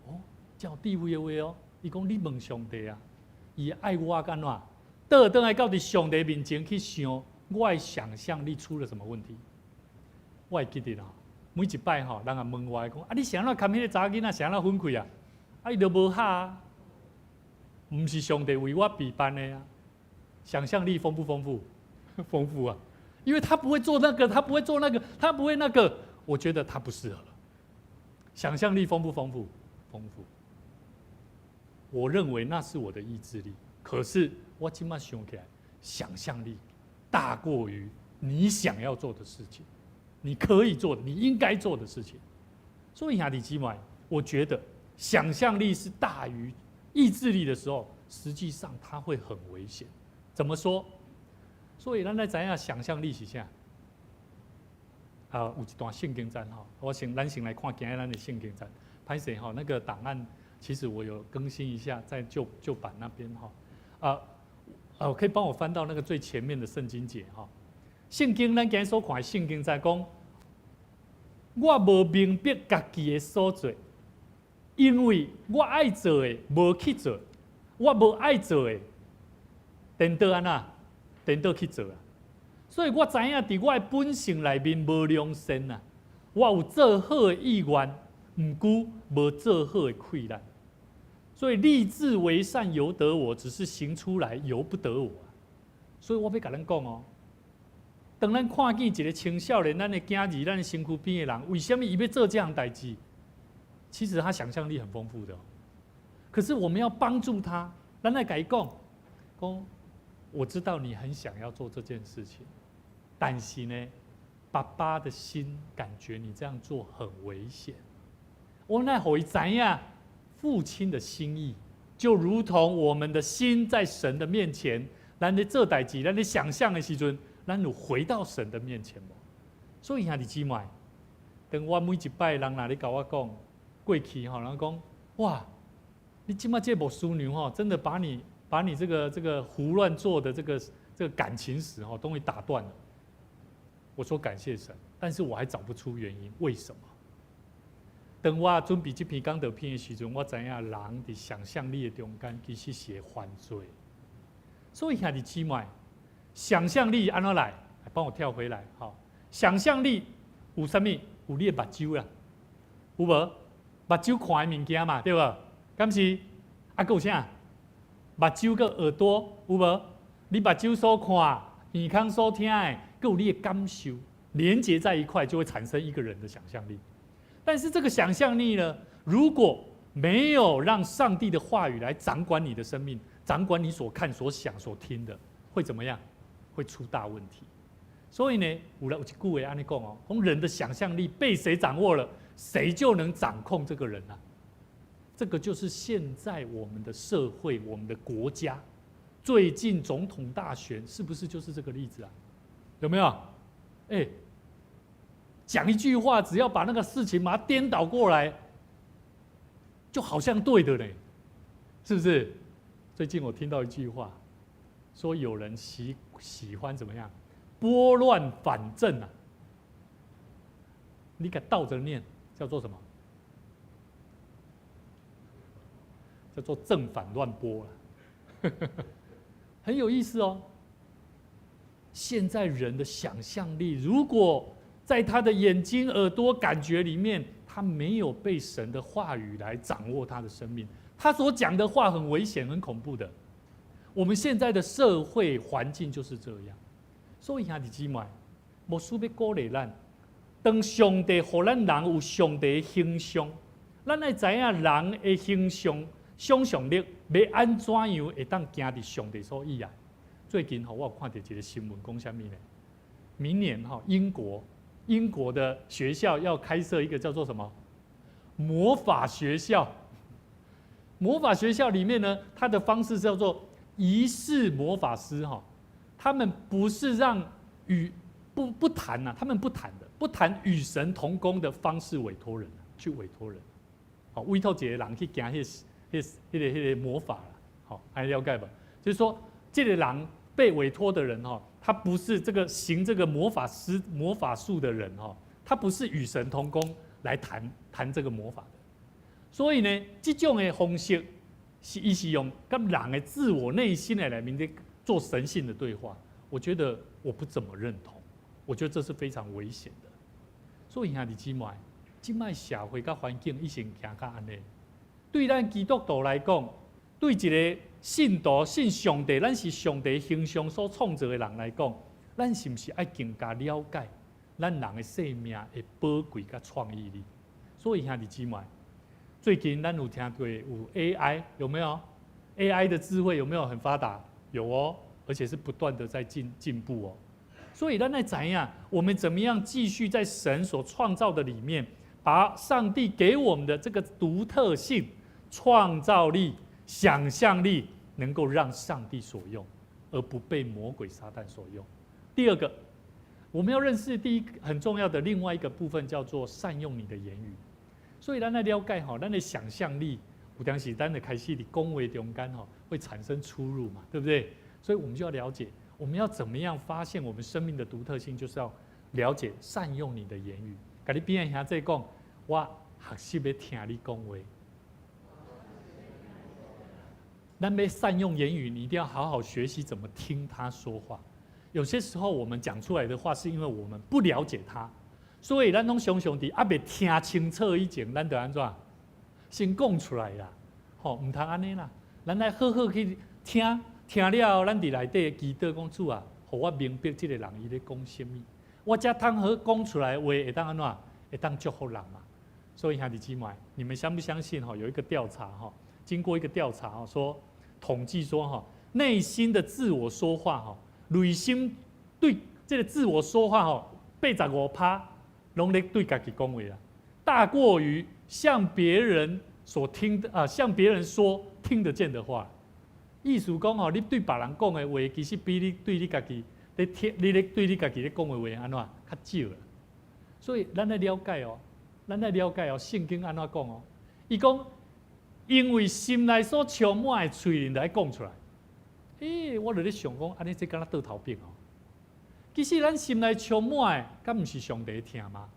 哦，真有智慧的话哦。伊讲你问上帝啊，伊爱我干怎？倒来到伫上帝面前去想，我的想象力出了什么问题？我会记得吼，每一摆吼，人也问我讲，啊，你想怎牵迄个查囡仔，想怎分开啊？啊，伊就无哈啊，毋是上帝为我备办的啊。想象力丰不丰富？丰富啊！因为他不会做那个，他不会做那个，他不会那个，我觉得他不适合。想象力丰不丰富？丰富。我认为那是我的意志力，可是我今麦想起来，想象力大过于你想要做的事情，你可以做的，你应该做的事情。所以兄弟姊妹，我觉得想象力是大于意志力的时候，实际上它会很危险。怎么说？所以咱来知影想象力是啥？有一段圣经站哈，咱先来看今日咱的圣经站。拍摄哈，那个档案其实我有更新一下，在旧版那边哈。可以帮我翻到那个最前面的圣经节哈。圣经咱今日所看的圣经在讲，我无明白家己的所做，因为我爱做的无去做，我无爱做的。颠倒安那，颠倒去做啊！所以我知影伫我的本性内面无良善啊，我有做好的意愿，毋过无做好的溃烂。所以立志为善由得我，只是行出来由不得我。所以我要甲咱讲哦，当咱看见一个青少年，咱的囝儿，咱的身躯边的人，为什么伊要做这样代志？其实他想象力很丰富的、哦，可是我们要帮助他，咱来甲伊讲，我知道你很想要做这件事情，但是呢，爸爸的心感觉你这样做很危险。我那会知影父亲的心意，就如同我们的心在神的面前，咱在做代志，咱在想象的时阵，咱有回到神的面前无？所以兄弟姊妹，当我每一摆人哪里跟我讲过去吼，人讲哇，你今麦这牧师娘吼，真的把你这个胡乱做的这个感情史哈，东西打断了。我说感谢神，但是我还找不出原因，为什么？等我准备这篇讲道片的时阵，我知影人的想象力的中间其实是会犯罪。所以兄弟姊妹，想象力安怎来？帮我跳回来，好，想象力有啥物？有你的目睭啦，有无？目睭看的物件嘛，对无？敢是？还有啥？目睭跟耳朵有无？你目睭所看、耳孔所听的，跟有你的感受连接在一块，就会产生一个人的想象力。但是这个想象力呢，如果没有让上帝的话语来掌管你的生命，掌管你所看、所想、所听的，会怎么样？会出大问题。所以呢，有一句话安尼讲哦，从人的想象力被谁掌握了，谁就能掌控这个人啊。这个就是现在我们的社会、我们的国家，最近总统大选是不是就是这个例子啊？有没有？讲一句话，只要把那个事情把它颠倒过来，就好像对的嘞，是不是？最近我听到一句话，说有人喜欢怎么样，拨乱反正啊。你给倒着念，叫做什么？叫做正反乱拨了，很有意思哦。现在人的想象力，如果在他的眼睛、耳朵、感觉里面，他没有被神的话语来掌握他的生命，他所讲的话很危险、很恐怖的。我们现在的社会环境就是这样，所以兄弟姊妹，牧师要鼓励咱，当上帝给咱人有上帝的形象，咱要知影人的形象。想象力要安怎样会当行伫上帝所意啊？最近我有看到一个新闻，讲什么呢？明年英国的学校要开设一个叫做什么魔法学校。魔法学校里面呢，它的方式叫做仪式魔法师哈，他们不是让不谈呐，他们不谈与神同工的方式委托人去委托人。好，委托一个人去行迄个魔法啦，好，还了解吧？就是说，这个人被委托的人哈，他不是这个行这个魔法术的人哈，他不是与神同工来谈这个魔法的。所以呢，这种的方式是用跟人的自我内心来面对做神性的对话。我觉得我不怎么认同，我觉得这是非常危险的。所以兄弟姊妹，今麦社会甲环境已经行到安尼，对咱基督徒来讲，对一个信徒信上帝，咱是上帝形象所创造的人来讲，咱是不是爱更加了解咱人的生命的宝贵甲创意力？所以兄弟姊妹，最近咱有听过有 AI 有没有 ？AI 的智慧有没有很发达？有哦，而且是不断的在进步哦。所以咱来怎样？我们怎么样继续在神所创造的里面，把上帝给我们的这个独特性、创造力、想象力，能够让上帝所用，而不被魔鬼撒旦所用。第二个，我们要认识第一个很重要的另外一个部分，叫做善用你的言语。所以咱来了解哈，咱的想象力，有当时咱的开始的恭维中间哈，会产生出入嘛，对不对？所以我们就要了解，我们要怎么样发现我们生命的独特性，就是要了解善用你的言语。跟你边兄弟讲，我学习要听你讲话。咱要善用言语，你一定要好好学习怎么听他说话。有些时候我们讲出来的话，是因为我们不了解他，所以咱拢常常伫未听清楚以前，咱就安怎先讲出来啦。吼，唔通安尼啦，咱来好好去听。听了后，咱伫内底祈祷讲主啊，互我明白这个人伊咧讲什么，我才通好讲出来话，会当安怎？会当祝福人嘛。所以兄弟姊妹，你们相不相信？哈，有一个调查哈，经过一个调查哈，说统计说哈，内心的自我说话哈，内心对这个自我说话哈，85%拢咧对家己讲话啦，大过于向别人所听的向别人说听得见的话。意思讲吼，你对别人讲的话，其实比你对你家己咧听，你咧对你家己咧讲的话安怎较少啦。所以咱来了解哦，圣经安怎讲哦？伊讲，因为心内所充满的，嘴来讲出来。我就咧想讲，安尼这敢若倒头病哦。其实咱心内充满的，敢不是上帝听吗？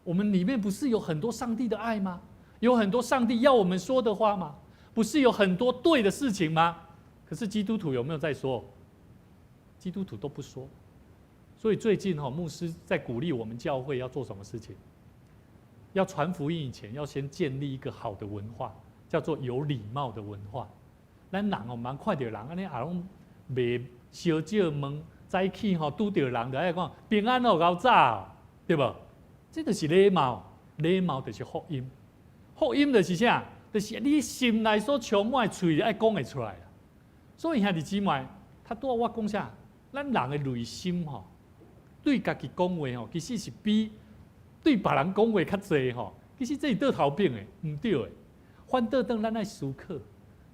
我们里面不是有很多上帝的爱吗？有很多上帝要我们说的话吗？不是有很多对的事情吗？可是基督徒有没有在说？基督徒都不说。所以最近牧师在鼓励我们教会要做什么事情？要传福音以前，要先建立一个好的文化，叫做有礼貌的文化。咱人蛮看到人，安尼也拢袂小少问，早起拄到人就爱讲平安搞早，对不？这就是礼貌，礼貌就是福音。福音就是啥？就是你心内所充满的，嘴爱讲会出来啦。所以兄弟姊妹，他拄我讲啥？咱人的内心对家己讲话其实是比对别人讲话较济其实这是倒头病的，唔对的。反倒等咱爱思考，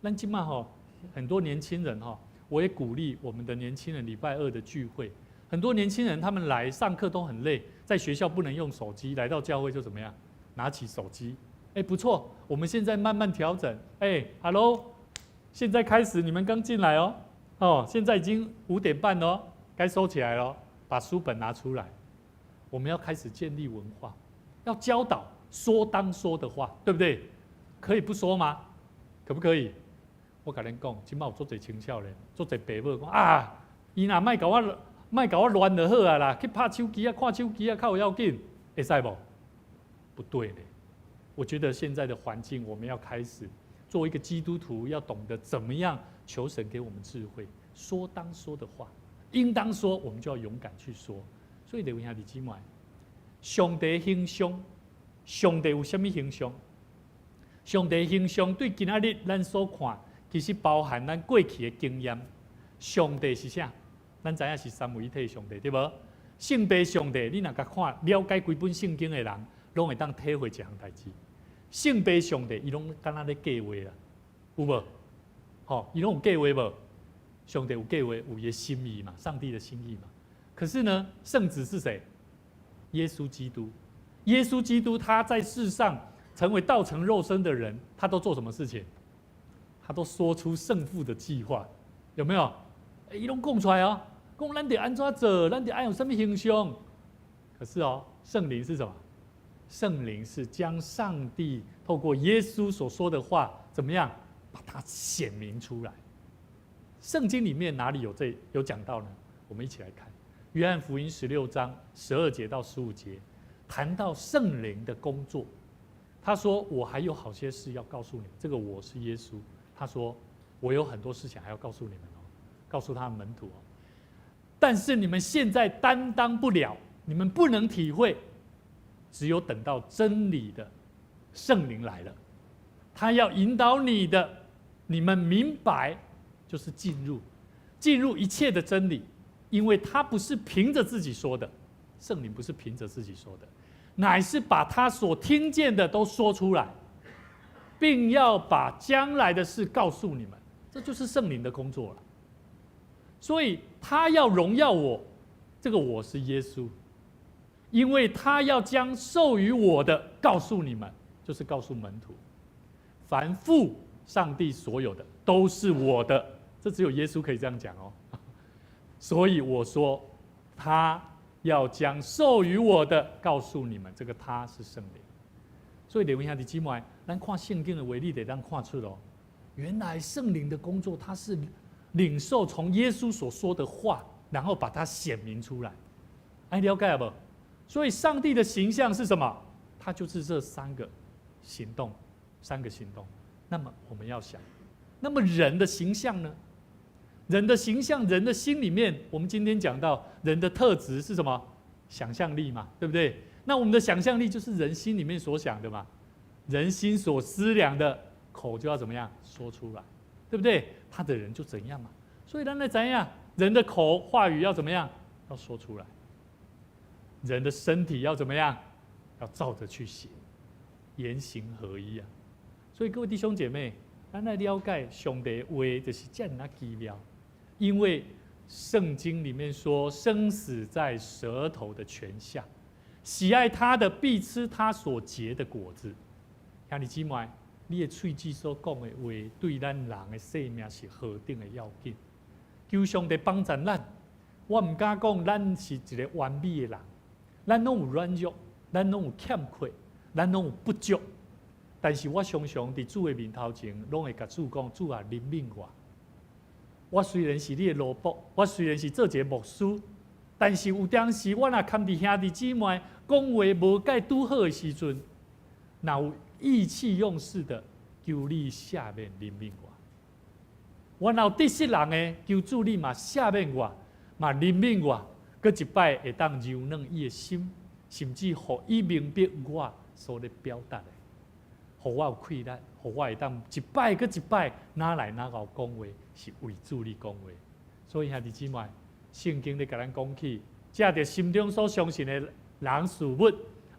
咱即马很多年轻人我也鼓励我们的年轻人礼拜二的聚会。很多年轻人他们来上课都很累，在学校不能用手机，来到教会就怎么样？拿起手机。不错，我们现在慢慢调整。Hello， 现在开始，你们刚进来现在已经5点半了该收起来了，把书本拿出来。我们要开始建立文化，要教导说当说的话，对不对？可以不说吗？可不可以？我跟恁讲，今麦有做侪青少年，做侪爸母讲伊若莫甲我乱就好啊啦，去拍手机看手机较有要紧，会使无？不对的。我觉得现在的环境，我们要开始作为一个基督徒，要懂得怎么样求神给我们智慧，说当说的话，应当说，我们就要勇敢去说。所以，弟兄姊妹，上帝形象，上帝有什么形象？上帝形象对今仔日咱所看，其实包含咱过去的经验。上帝是啥？咱知影是三位一体上帝，对无？圣父上帝，你若甲看了解几本圣经的人，拢会当体会一项代志。圣父上帝，伊拢敢若咧计划啦，有无？伊拢有计划无？上帝有计划，有伊的心意嘛，上帝的心意嘛。可是呢，圣子是谁？耶稣基督。耶稣基督他在世上，成为道成肉身的人，他都做什么事情？他都说出胜负的计划，有没有？伊拢讲出来哦，讲咱得安怎做，咱得按有什么形象。可是哦，圣灵是什么？圣灵是将上帝透过耶稣所说的话，怎么样把它显明出来？圣经里面哪里有讲到呢？我们一起来看约翰福音16章12节到15节，谈到圣灵的工作。他说：“我还有好些事要告诉你们。”这个我是耶稣。他说：“我有很多事情还要告诉你们哦，告诉他的门徒哦。但是你们现在担当不了，你们不能体会，只有等到真理的圣灵来了，他要引导你的，你们明白，就是进入一切的真理，因为他不是凭着自己说的，圣灵不是凭着自己说的，乃是把他所听见的都说出来，并要把将来的事告诉你们。这就是圣灵的工作了。所以他要荣耀我，这个我是耶稣，因为他要将授予我的告诉你们，就是告诉门徒。凡父上帝所有的都是我的，这只有耶稣可以这样讲哦。所以我说，他要将授予我的告诉你们，这个他是圣灵。所以弟兄兄弟姊妹，咱看圣经的为例，得让看出哦，原来圣灵的工作，他是领受从耶稣所说的话，然后把它显明出来。哎，了解了不？所以上帝的形象是什么？他就是这三个行动。那么我们要想，那么人的形象呢？人的形象，人的心里面，我们今天讲到人的特质是什么？想象力嘛，对不对？那我们的想象力就是人心里面所想的嘛。人心所思量的，口就要怎么样说出来，对不对？他的人就怎样嘛。所以咱来怎样？人的口话语要怎么样？要说出来。人的身体要怎么样？要照着去行，言行合一啊。所以各位弟兄姐妹，咱来了解上帝的话就是这样奇妙，因为圣经里面说，生死在舌头的泉下，喜爱他的必吃他所结的果子。兄弟姊妹，你的喙齿所讲的话，对咱人的生命是何等的要紧。求上帝帮助咱，我唔敢讲咱是一个完美的人，咱拢有软弱，咱拢有欠缺，咱拢有不足。但是我常常伫主的面头前，拢会甲主讲：主啊，怜悯我。我虽然是你的奴仆，我虽然是做一个牧师，但是有当时我若看伫兄弟姊妹讲话无介拄好的时阵，若有意气用事的，求你赦免怜悯我。我若有得失人的，求主你嘛赦免我，嘛怜悯我，搁一摆会当柔软伊的心，甚至互伊明白我所咧表达的。互我有气力，互我会当一摆搁一摆拿来拿到讲话，是为主你讲话。所以兄弟姊妹，圣经咧甲咱讲起，借着心中所相信的人事物，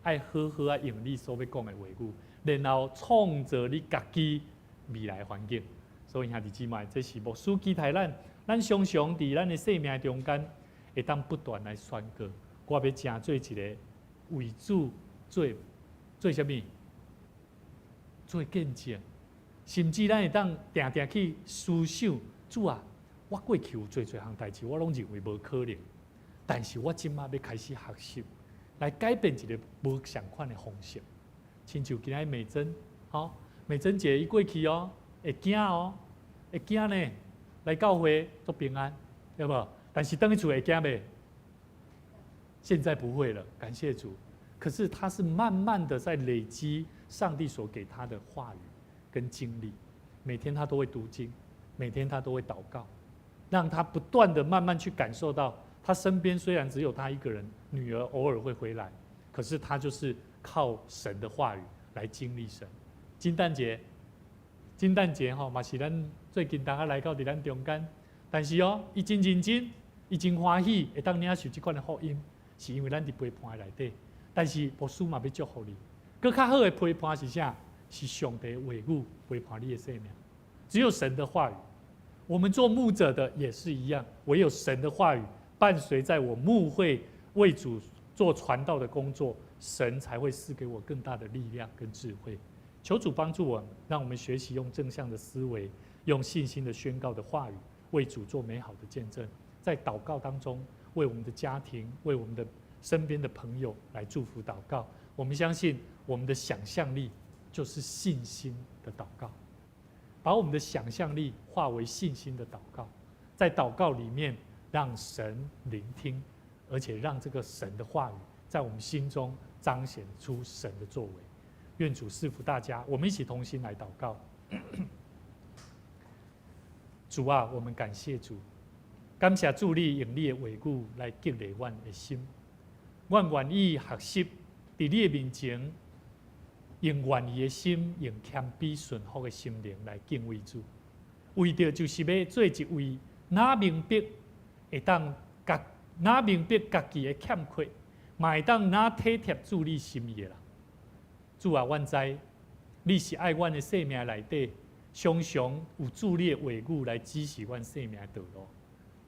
爱好好啊用你所要讲的话语，然后创造你家己未来环境。所以兄弟姊妹，这是牧师期待咱常常伫咱的生命中间，会当不断来宣告，我要成做一个为主做什么？做见证，甚至咱会当定定去思想，主啊，我过去有做项代志，我拢认为无可能，但是我今仔要开始学习，来改变一个无相款的方式。亲像今仔美珍，美珍姐伊过去哦，会惊哦，会惊呢，来教会做平安，对无？但是等于厝会惊袂？现在不会了，感谢主。可是他是慢慢的在累积上帝所给他的话语跟经历，每天他都会读经，每天他都会祷告，让他不断的慢慢去感受到，他身边虽然只有他一个人，女儿偶尔会回来，可是他就是靠神的话语来经历神。金蛋节嘛是咱最近大家来到伫咱中间，但是伊真认真，伊真欢喜，会当领受这款的福音，是因为咱伫陪伴内底。但是牧师嘛要祝福你，更较好的陪伴是啥？是上帝的话语陪伴你的生命。只有神的话语，我们做牧者的也是一样，唯有神的话语伴随在我牧会为主做传道的工作，神才会赐给我更大的力量跟智慧。求主帮助我们，让我们学习用正向的思维，用信心的宣告的话语，为主做美好的见证。在祷告当中，为我们的家庭，为我们的身边的朋友来祝福祷告。我们相信我们的想象力就是信心的祷告，把我们的想象力化为信心的祷告，在祷告里面让神聆听，而且让这个神的话语在我们心中彰显出神的作为。愿主赐福大家，我们一起同心来祷告。主啊，我们感谢主，感谢主你用你的话语来激励我的心。我愿意学习在你的面前，用愿意的心，用谦卑顺服的心灵来敬畏主。为着就是要做一位哪明白会当哪明白家己的欠缺，嘛会当哪体贴主你心意的人。主啊，阮知你是爱阮的生命内底，常常有主你的话语来指示阮生命的道路。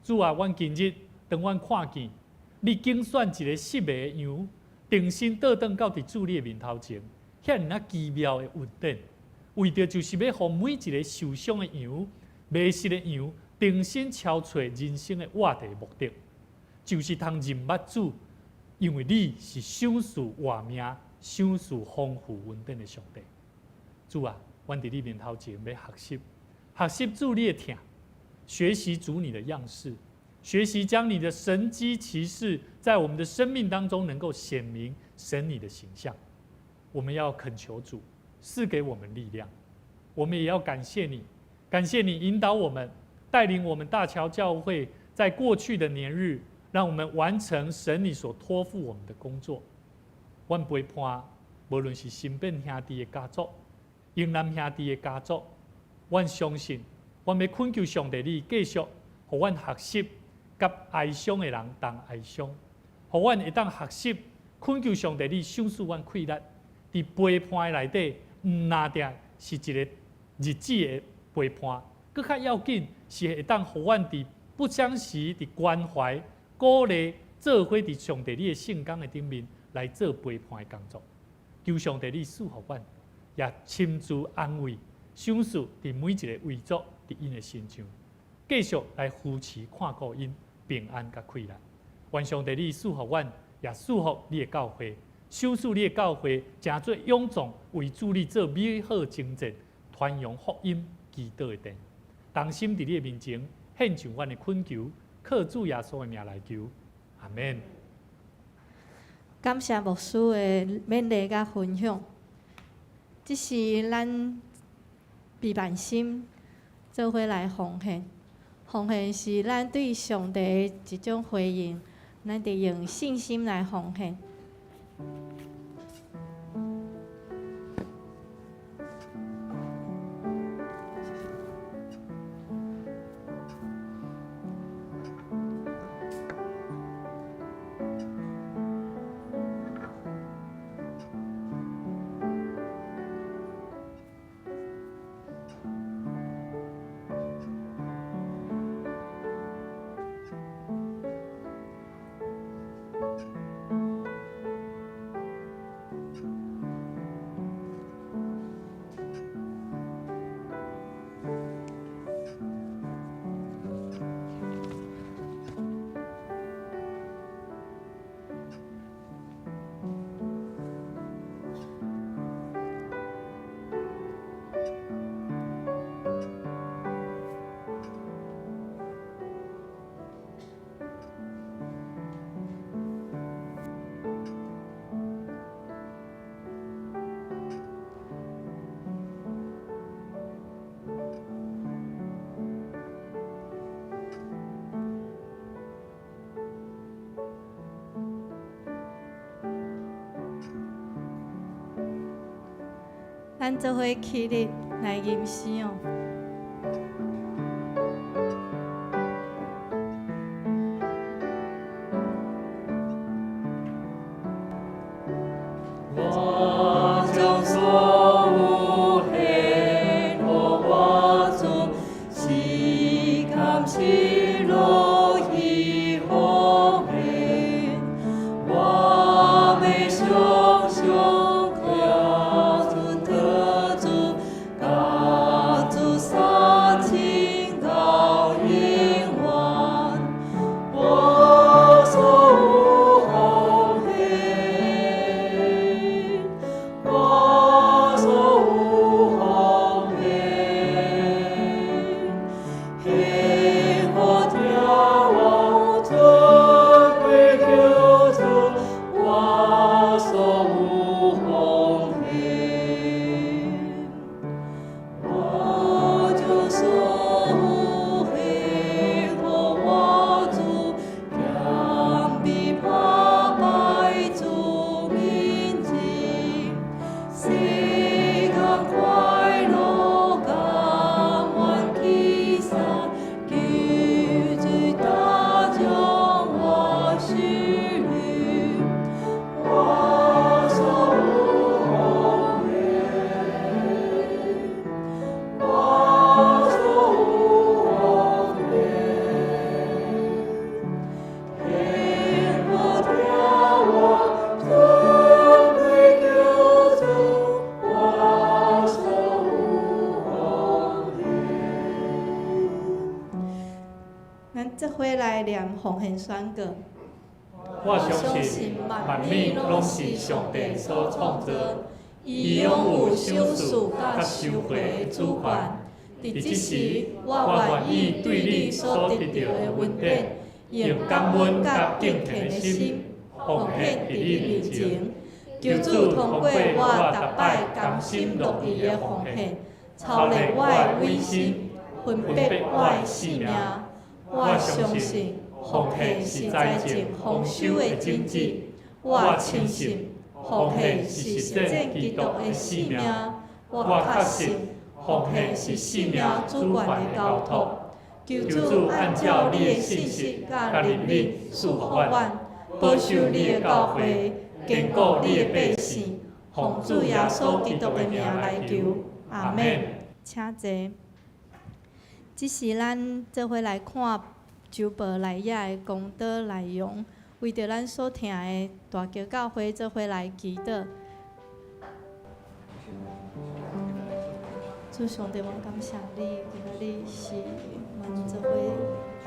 主啊，阮今日当阮看见你竞选一个失迷的羊，定心倒转到伫主你的面头前，遐尔奇妙的稳定，为着就是要互每一个受伤的羊、迷失的羊，定心超找人生的活题目的，就是通认捌主，因为你是赏赐活命、赏赐丰富稳定的上帝。主啊，阮伫你面头前要学习主你的疼，学习主你的样式，学习将你的神迹奇事在我们的生命当中能够显明神你的形象。我们要恳求主赐给我们力量，我们也要感谢你，感谢你引导我们，带领我们大桥教会在过去的年日，让我们完成神你所托付我们的工作。阮陪伴，无论是身边兄弟的家族、英南兄弟的家族，阮相信，阮要恳求上帝你继续，互阮学习，甲哀伤的人同哀伤，互阮会当学习，恳求上帝你赏赐阮气力，伫陪伴的内底，毋单定是一个日子的陪伴，更较要紧是会当互阮伫不相时伫关怀、鼓励、做伙伫上帝你的圣工的顶面来做陪伴的工作。求上帝你赐福阮，也亲自安慰、赏赐伫每一个位族伫因的身上，继续来扶持看顾因平安甲快乐。愿上帝你赐福阮，也赐福你的教会，赏赐你的教会，诚做勇壮为主你做美好征战、传扬福音、祈祷的殿。同心伫你的面前，献上阮的恳求，靠主耶稣的名来求，阿门。
感谢牧师的勉励甲分享，这是咱备万心做伙来奉献。奉献是咱对上帝的一种回应，咱得用信心来奉献。咱做伙起立来吟诗哦。
我将所有喜乐化作喜感喜乐以奉献，我们胸。
念奉献宣告。
我相信万物拢是上帝所创造，伊拥有赏赐甲收回的主权。伫即时，我愿意对你所得到的恩典，用感恩甲敬虔的心，奉献伫你面前。求主通过我逐摆甘心乐意的奉献，操练我的委心，分别我的性命。我相信奉献是财政丰收的种子。我深信奉献是实践基督的使命。我确信奉献是使命主权的交托。求主按照你的信息甲灵力赐福阮，保守你的教会，坚固你的百姓。奉主耶稣基督的名来求，阿免。
请坐。即是咱做伙来看周报内野的公道内容，为着咱所听的大桥教会做伙来祈祷。主上帝，阮感谢你，今仔日是阮做伙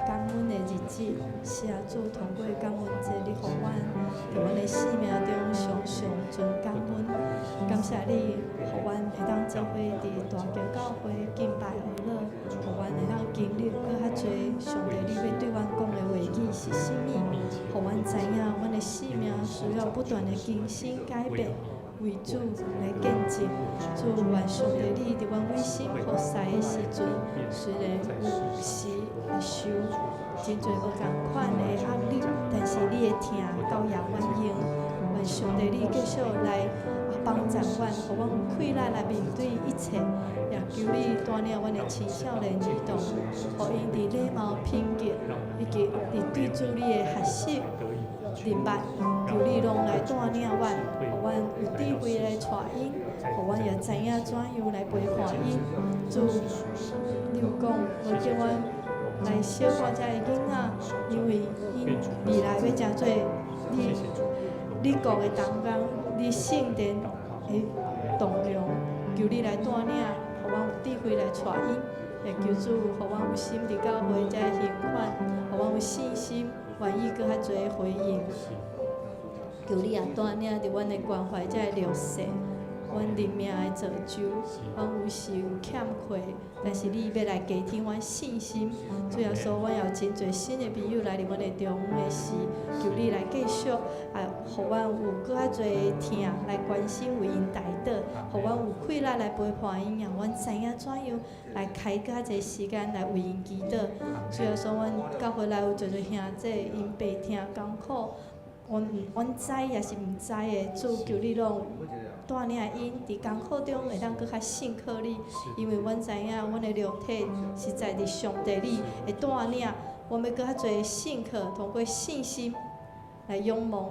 感恩的日子。是啊，主通过感恩节，你互阮伫阮的生命中常常存感恩。感谢你，互阮会当做伙伫大桥教会敬拜和乐，互阮会当经历搁较侪上帝你要对阮讲的话语是啥物，互阮知影阮的生命需要不断的更新改变。为主来见证，主愿上帝你伫阮委身服侍的时阵，虽然有时会受真侪无共款的压力，但是你的听到也愿用。愿上帝你继续来帮助阮，互阮有气力来面对一切，也求你带领阮的青少年儿童，互因伫礼貌品格以及伫对主你的学习。明白，求你拢来带领阮，互阮有智慧来带因，互阮也知影怎样来陪伴因。主，你有讲，无叫阮来小看遮个囡仔，因为因未来要真做你国的同工，你圣殿的栋梁，求你来带领，互阮有智慧来带因，也求主，互阮有心伫教会遮个行款，互阮有信心。愿意搁较侪回应，求你也带领伫阮的关怀遮个弱势，阮人命的造就，阮有时有欠缺，但是你要来加添阮信心。主耶稣，阮有真侪新的朋友来伫阮的中的时，求你来继续互阮有搁较侪听来关心为因代祷，互阮有气力来陪伴因，让阮知影怎样来开较侪时间来为因祈祷。主耶稣，阮教会内有侪侪兄弟，因白听艰苦，阮知也是毋知的，主求你拢带领因伫艰苦中会当搁较信靠你，因为阮知影阮的肉体实在伫上帝你会带领，阮要搁较侪信靠，通过信心来仰望。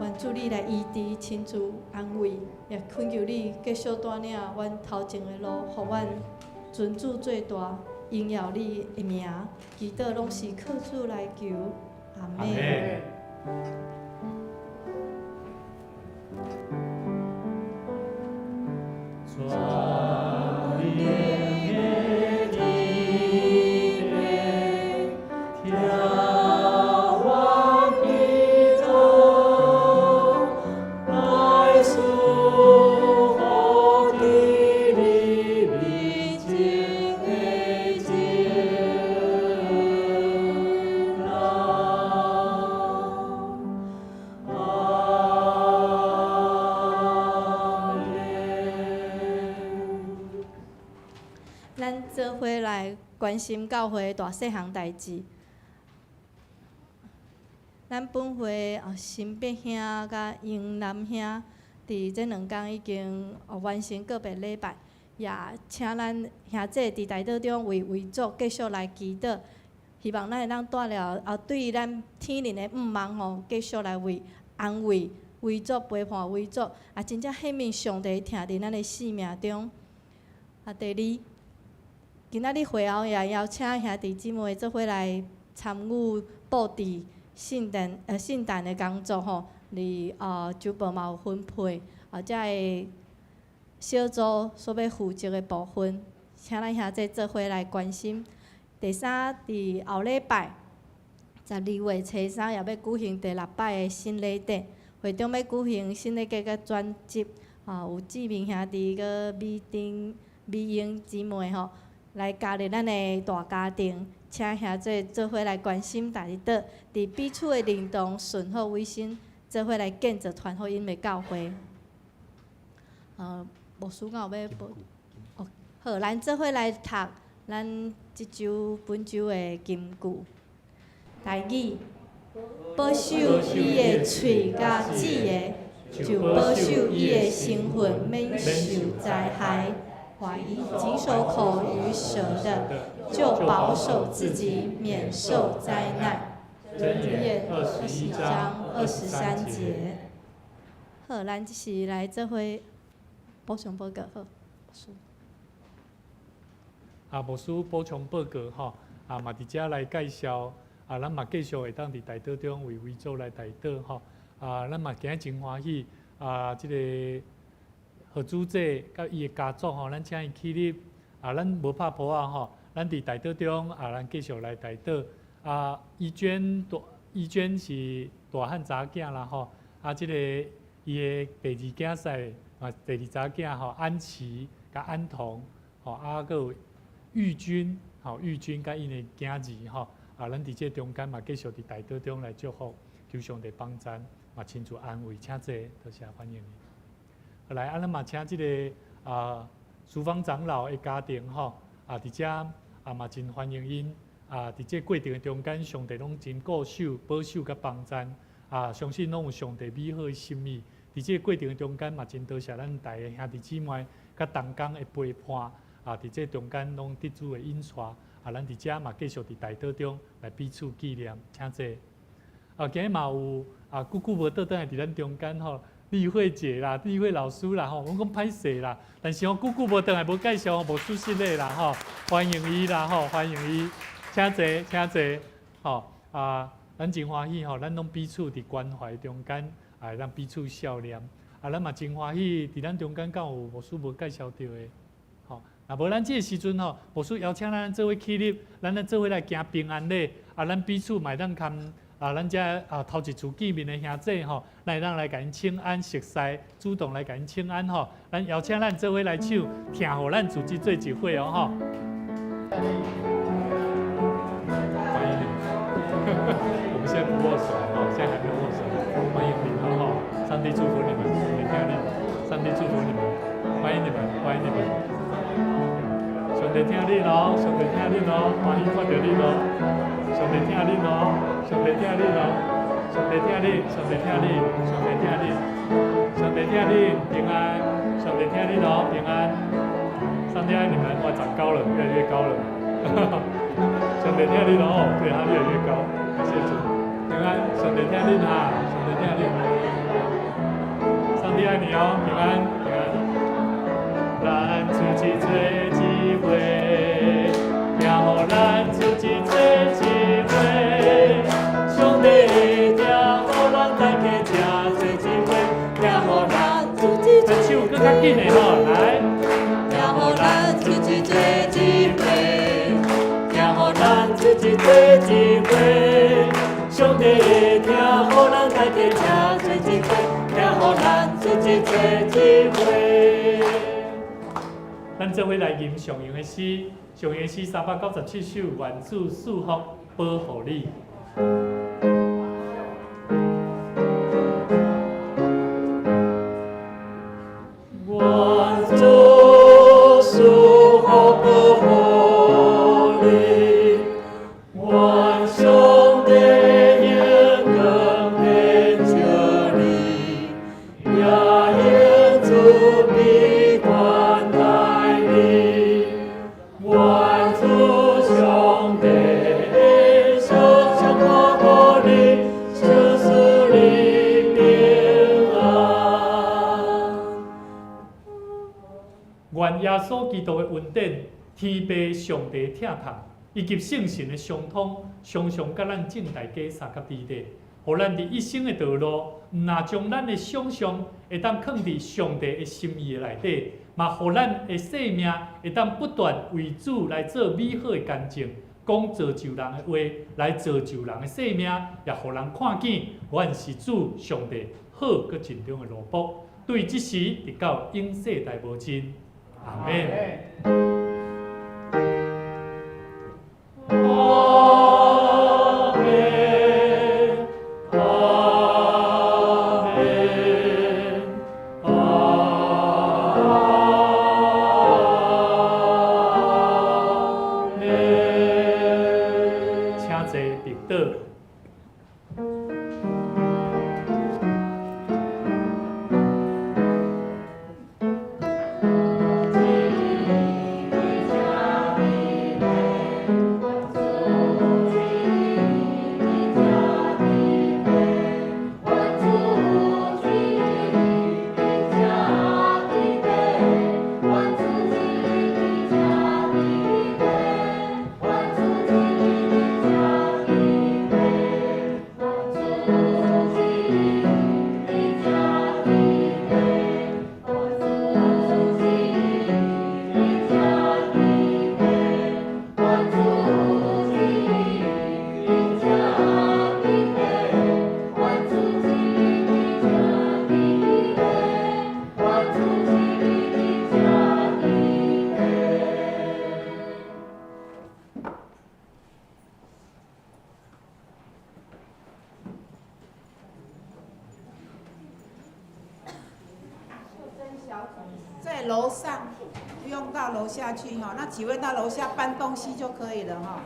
愿主你来医治、亲自安慰，也恳求你继续带领阮头前的路，互阮尊主最大，荣耀你的名。祈祷拢是靠主来求，阿门。咱做伙来关心教会大细项代志。咱本会新北兄甲英南兄伫这2天已经完成个别礼拜，也请咱兄姐伫台祷中为主继续来祈祷，希望咱会当带了对咱天灵的毋忙吼，继续来为安慰、为主陪伴为主，真正显明上帝听伫咱的生命中。第二。今仔日会后也邀请兄弟姊妹做伙来参与布置圣诞的工作吼，周报嘛有分配，遮个小组所要负责的部分，请咱兄弟做伙来关心。第三，伫后礼拜12月初3也要举行第6摆的新礼典，会中要举行新的计划专辑，有志明兄弟佮美英姊妹来加入咱的大家庭，请兄弟做伙来关心大家岛，伫彼此的认同顺服为心，做伙来建造传福音的教会。牧师敢有要报？好，咱做伙来读咱即周本周的金句。台语，保守伊的喙甲舌的，就保守伊的身份免受灾害；怀疑谨守口与舌的，就保守自己免受灾难。箴言21章23节。好，咱即是来做伙补充报告。好，
牧师补充报告嘛伫遮来介绍。咱嘛继续会当伫台岛中为主来台岛咱嘛今日真欢喜即个何主席甲伊的家族咱请伊起立咱无拍婆咱伫台岛中咱继续来台岛伊娟是大汉查囝啦即个伊的第二囝婿第二查囝安琪甲安童佫有玉君甲因的囝儿咱伫这中间嘛，继续伫台岛中来祝福，求上帝帮助，嘛亲自安慰，请坐，多谢欢迎你。后来咱嘛请即个书房长老的家庭伫遮嘛真欢迎因伫这过程的中间，上帝拢真固守、保守甲帮助相信拢有上帝美好的心意。伫这过程的中间嘛真多谢咱大个兄弟姊妹甲同工的陪伴伫这中间拢得主的引带。咱伫遮嘛继续伫台岛中来彼此纪念，请坐。今日嘛有久无倒转来伫咱中间丽慧姐啦、丽慧老师啦阮讲歹势啦，但是久无倒来无介绍无出席的啦欢迎伊啦欢迎伊，请坐。咱真欢喜咱拢彼此伫关怀中间咱彼此笑脸咱嘛真欢喜伫咱中间敢有牧师无介绍到的。无咱即个时阵牧师邀请咱做伙起立，咱做伙来行平安礼咱彼此嘛会当看咱遮头一次见面的兄弟咱会当来甲因请安熟悉，主动来甲因请安咱邀请咱做伙来唱，听互咱自己做一伙欢迎你我们现在不握手现在还没握手，欢迎你们上帝祝福你们，每天上帝祝福你们，欢迎你们。上帝听你咯，上帝听你咯，欢喜看到你咯。上帝听你咯，上帝听你咯，上帝听你，上帝听你，上帝听你，上帝听你平安，上帝听你咯平安。上帝爱你们，哇，长高了，越来越高了。上帝听你咯，对，他越来越高，感谢主。平安，上帝听你上帝听你。上帝爱你平安，平安。咱出去做一回，听互咱出去做一回。上帝会听，互咱大家正做一回，听互咱出去做一回。手搁较紧的来。听互咱出去做一回，听互咱出去做一回。上帝会听，互咱大家正做一回，听互咱出去做一回。咱做伙来吟上咏的诗，上咏的诗397首，愿主赐福保护你。愿主赐福保护你，愿上帝恩光遍照你，也愿主庇管待你。愿主上帝常常保护你，赐赐你平安。愿耶稣基督的恩典、天父上帝的疼痛，以及圣神的相通，常常甲咱正大家三甲地地，互咱伫一生的道路，毋但将咱的想象会当放伫上帝的心意内底，嘛互咱的生命会当不断为主来做美好的干净，讲造就人的话，来造就人的生命，也互人看见，阮是主上帝好佮尽忠的奴仆。对即时直到永世代无尽，阿免。
在楼上，不用到楼下去哈。那几位到楼下搬东西就可以了哈。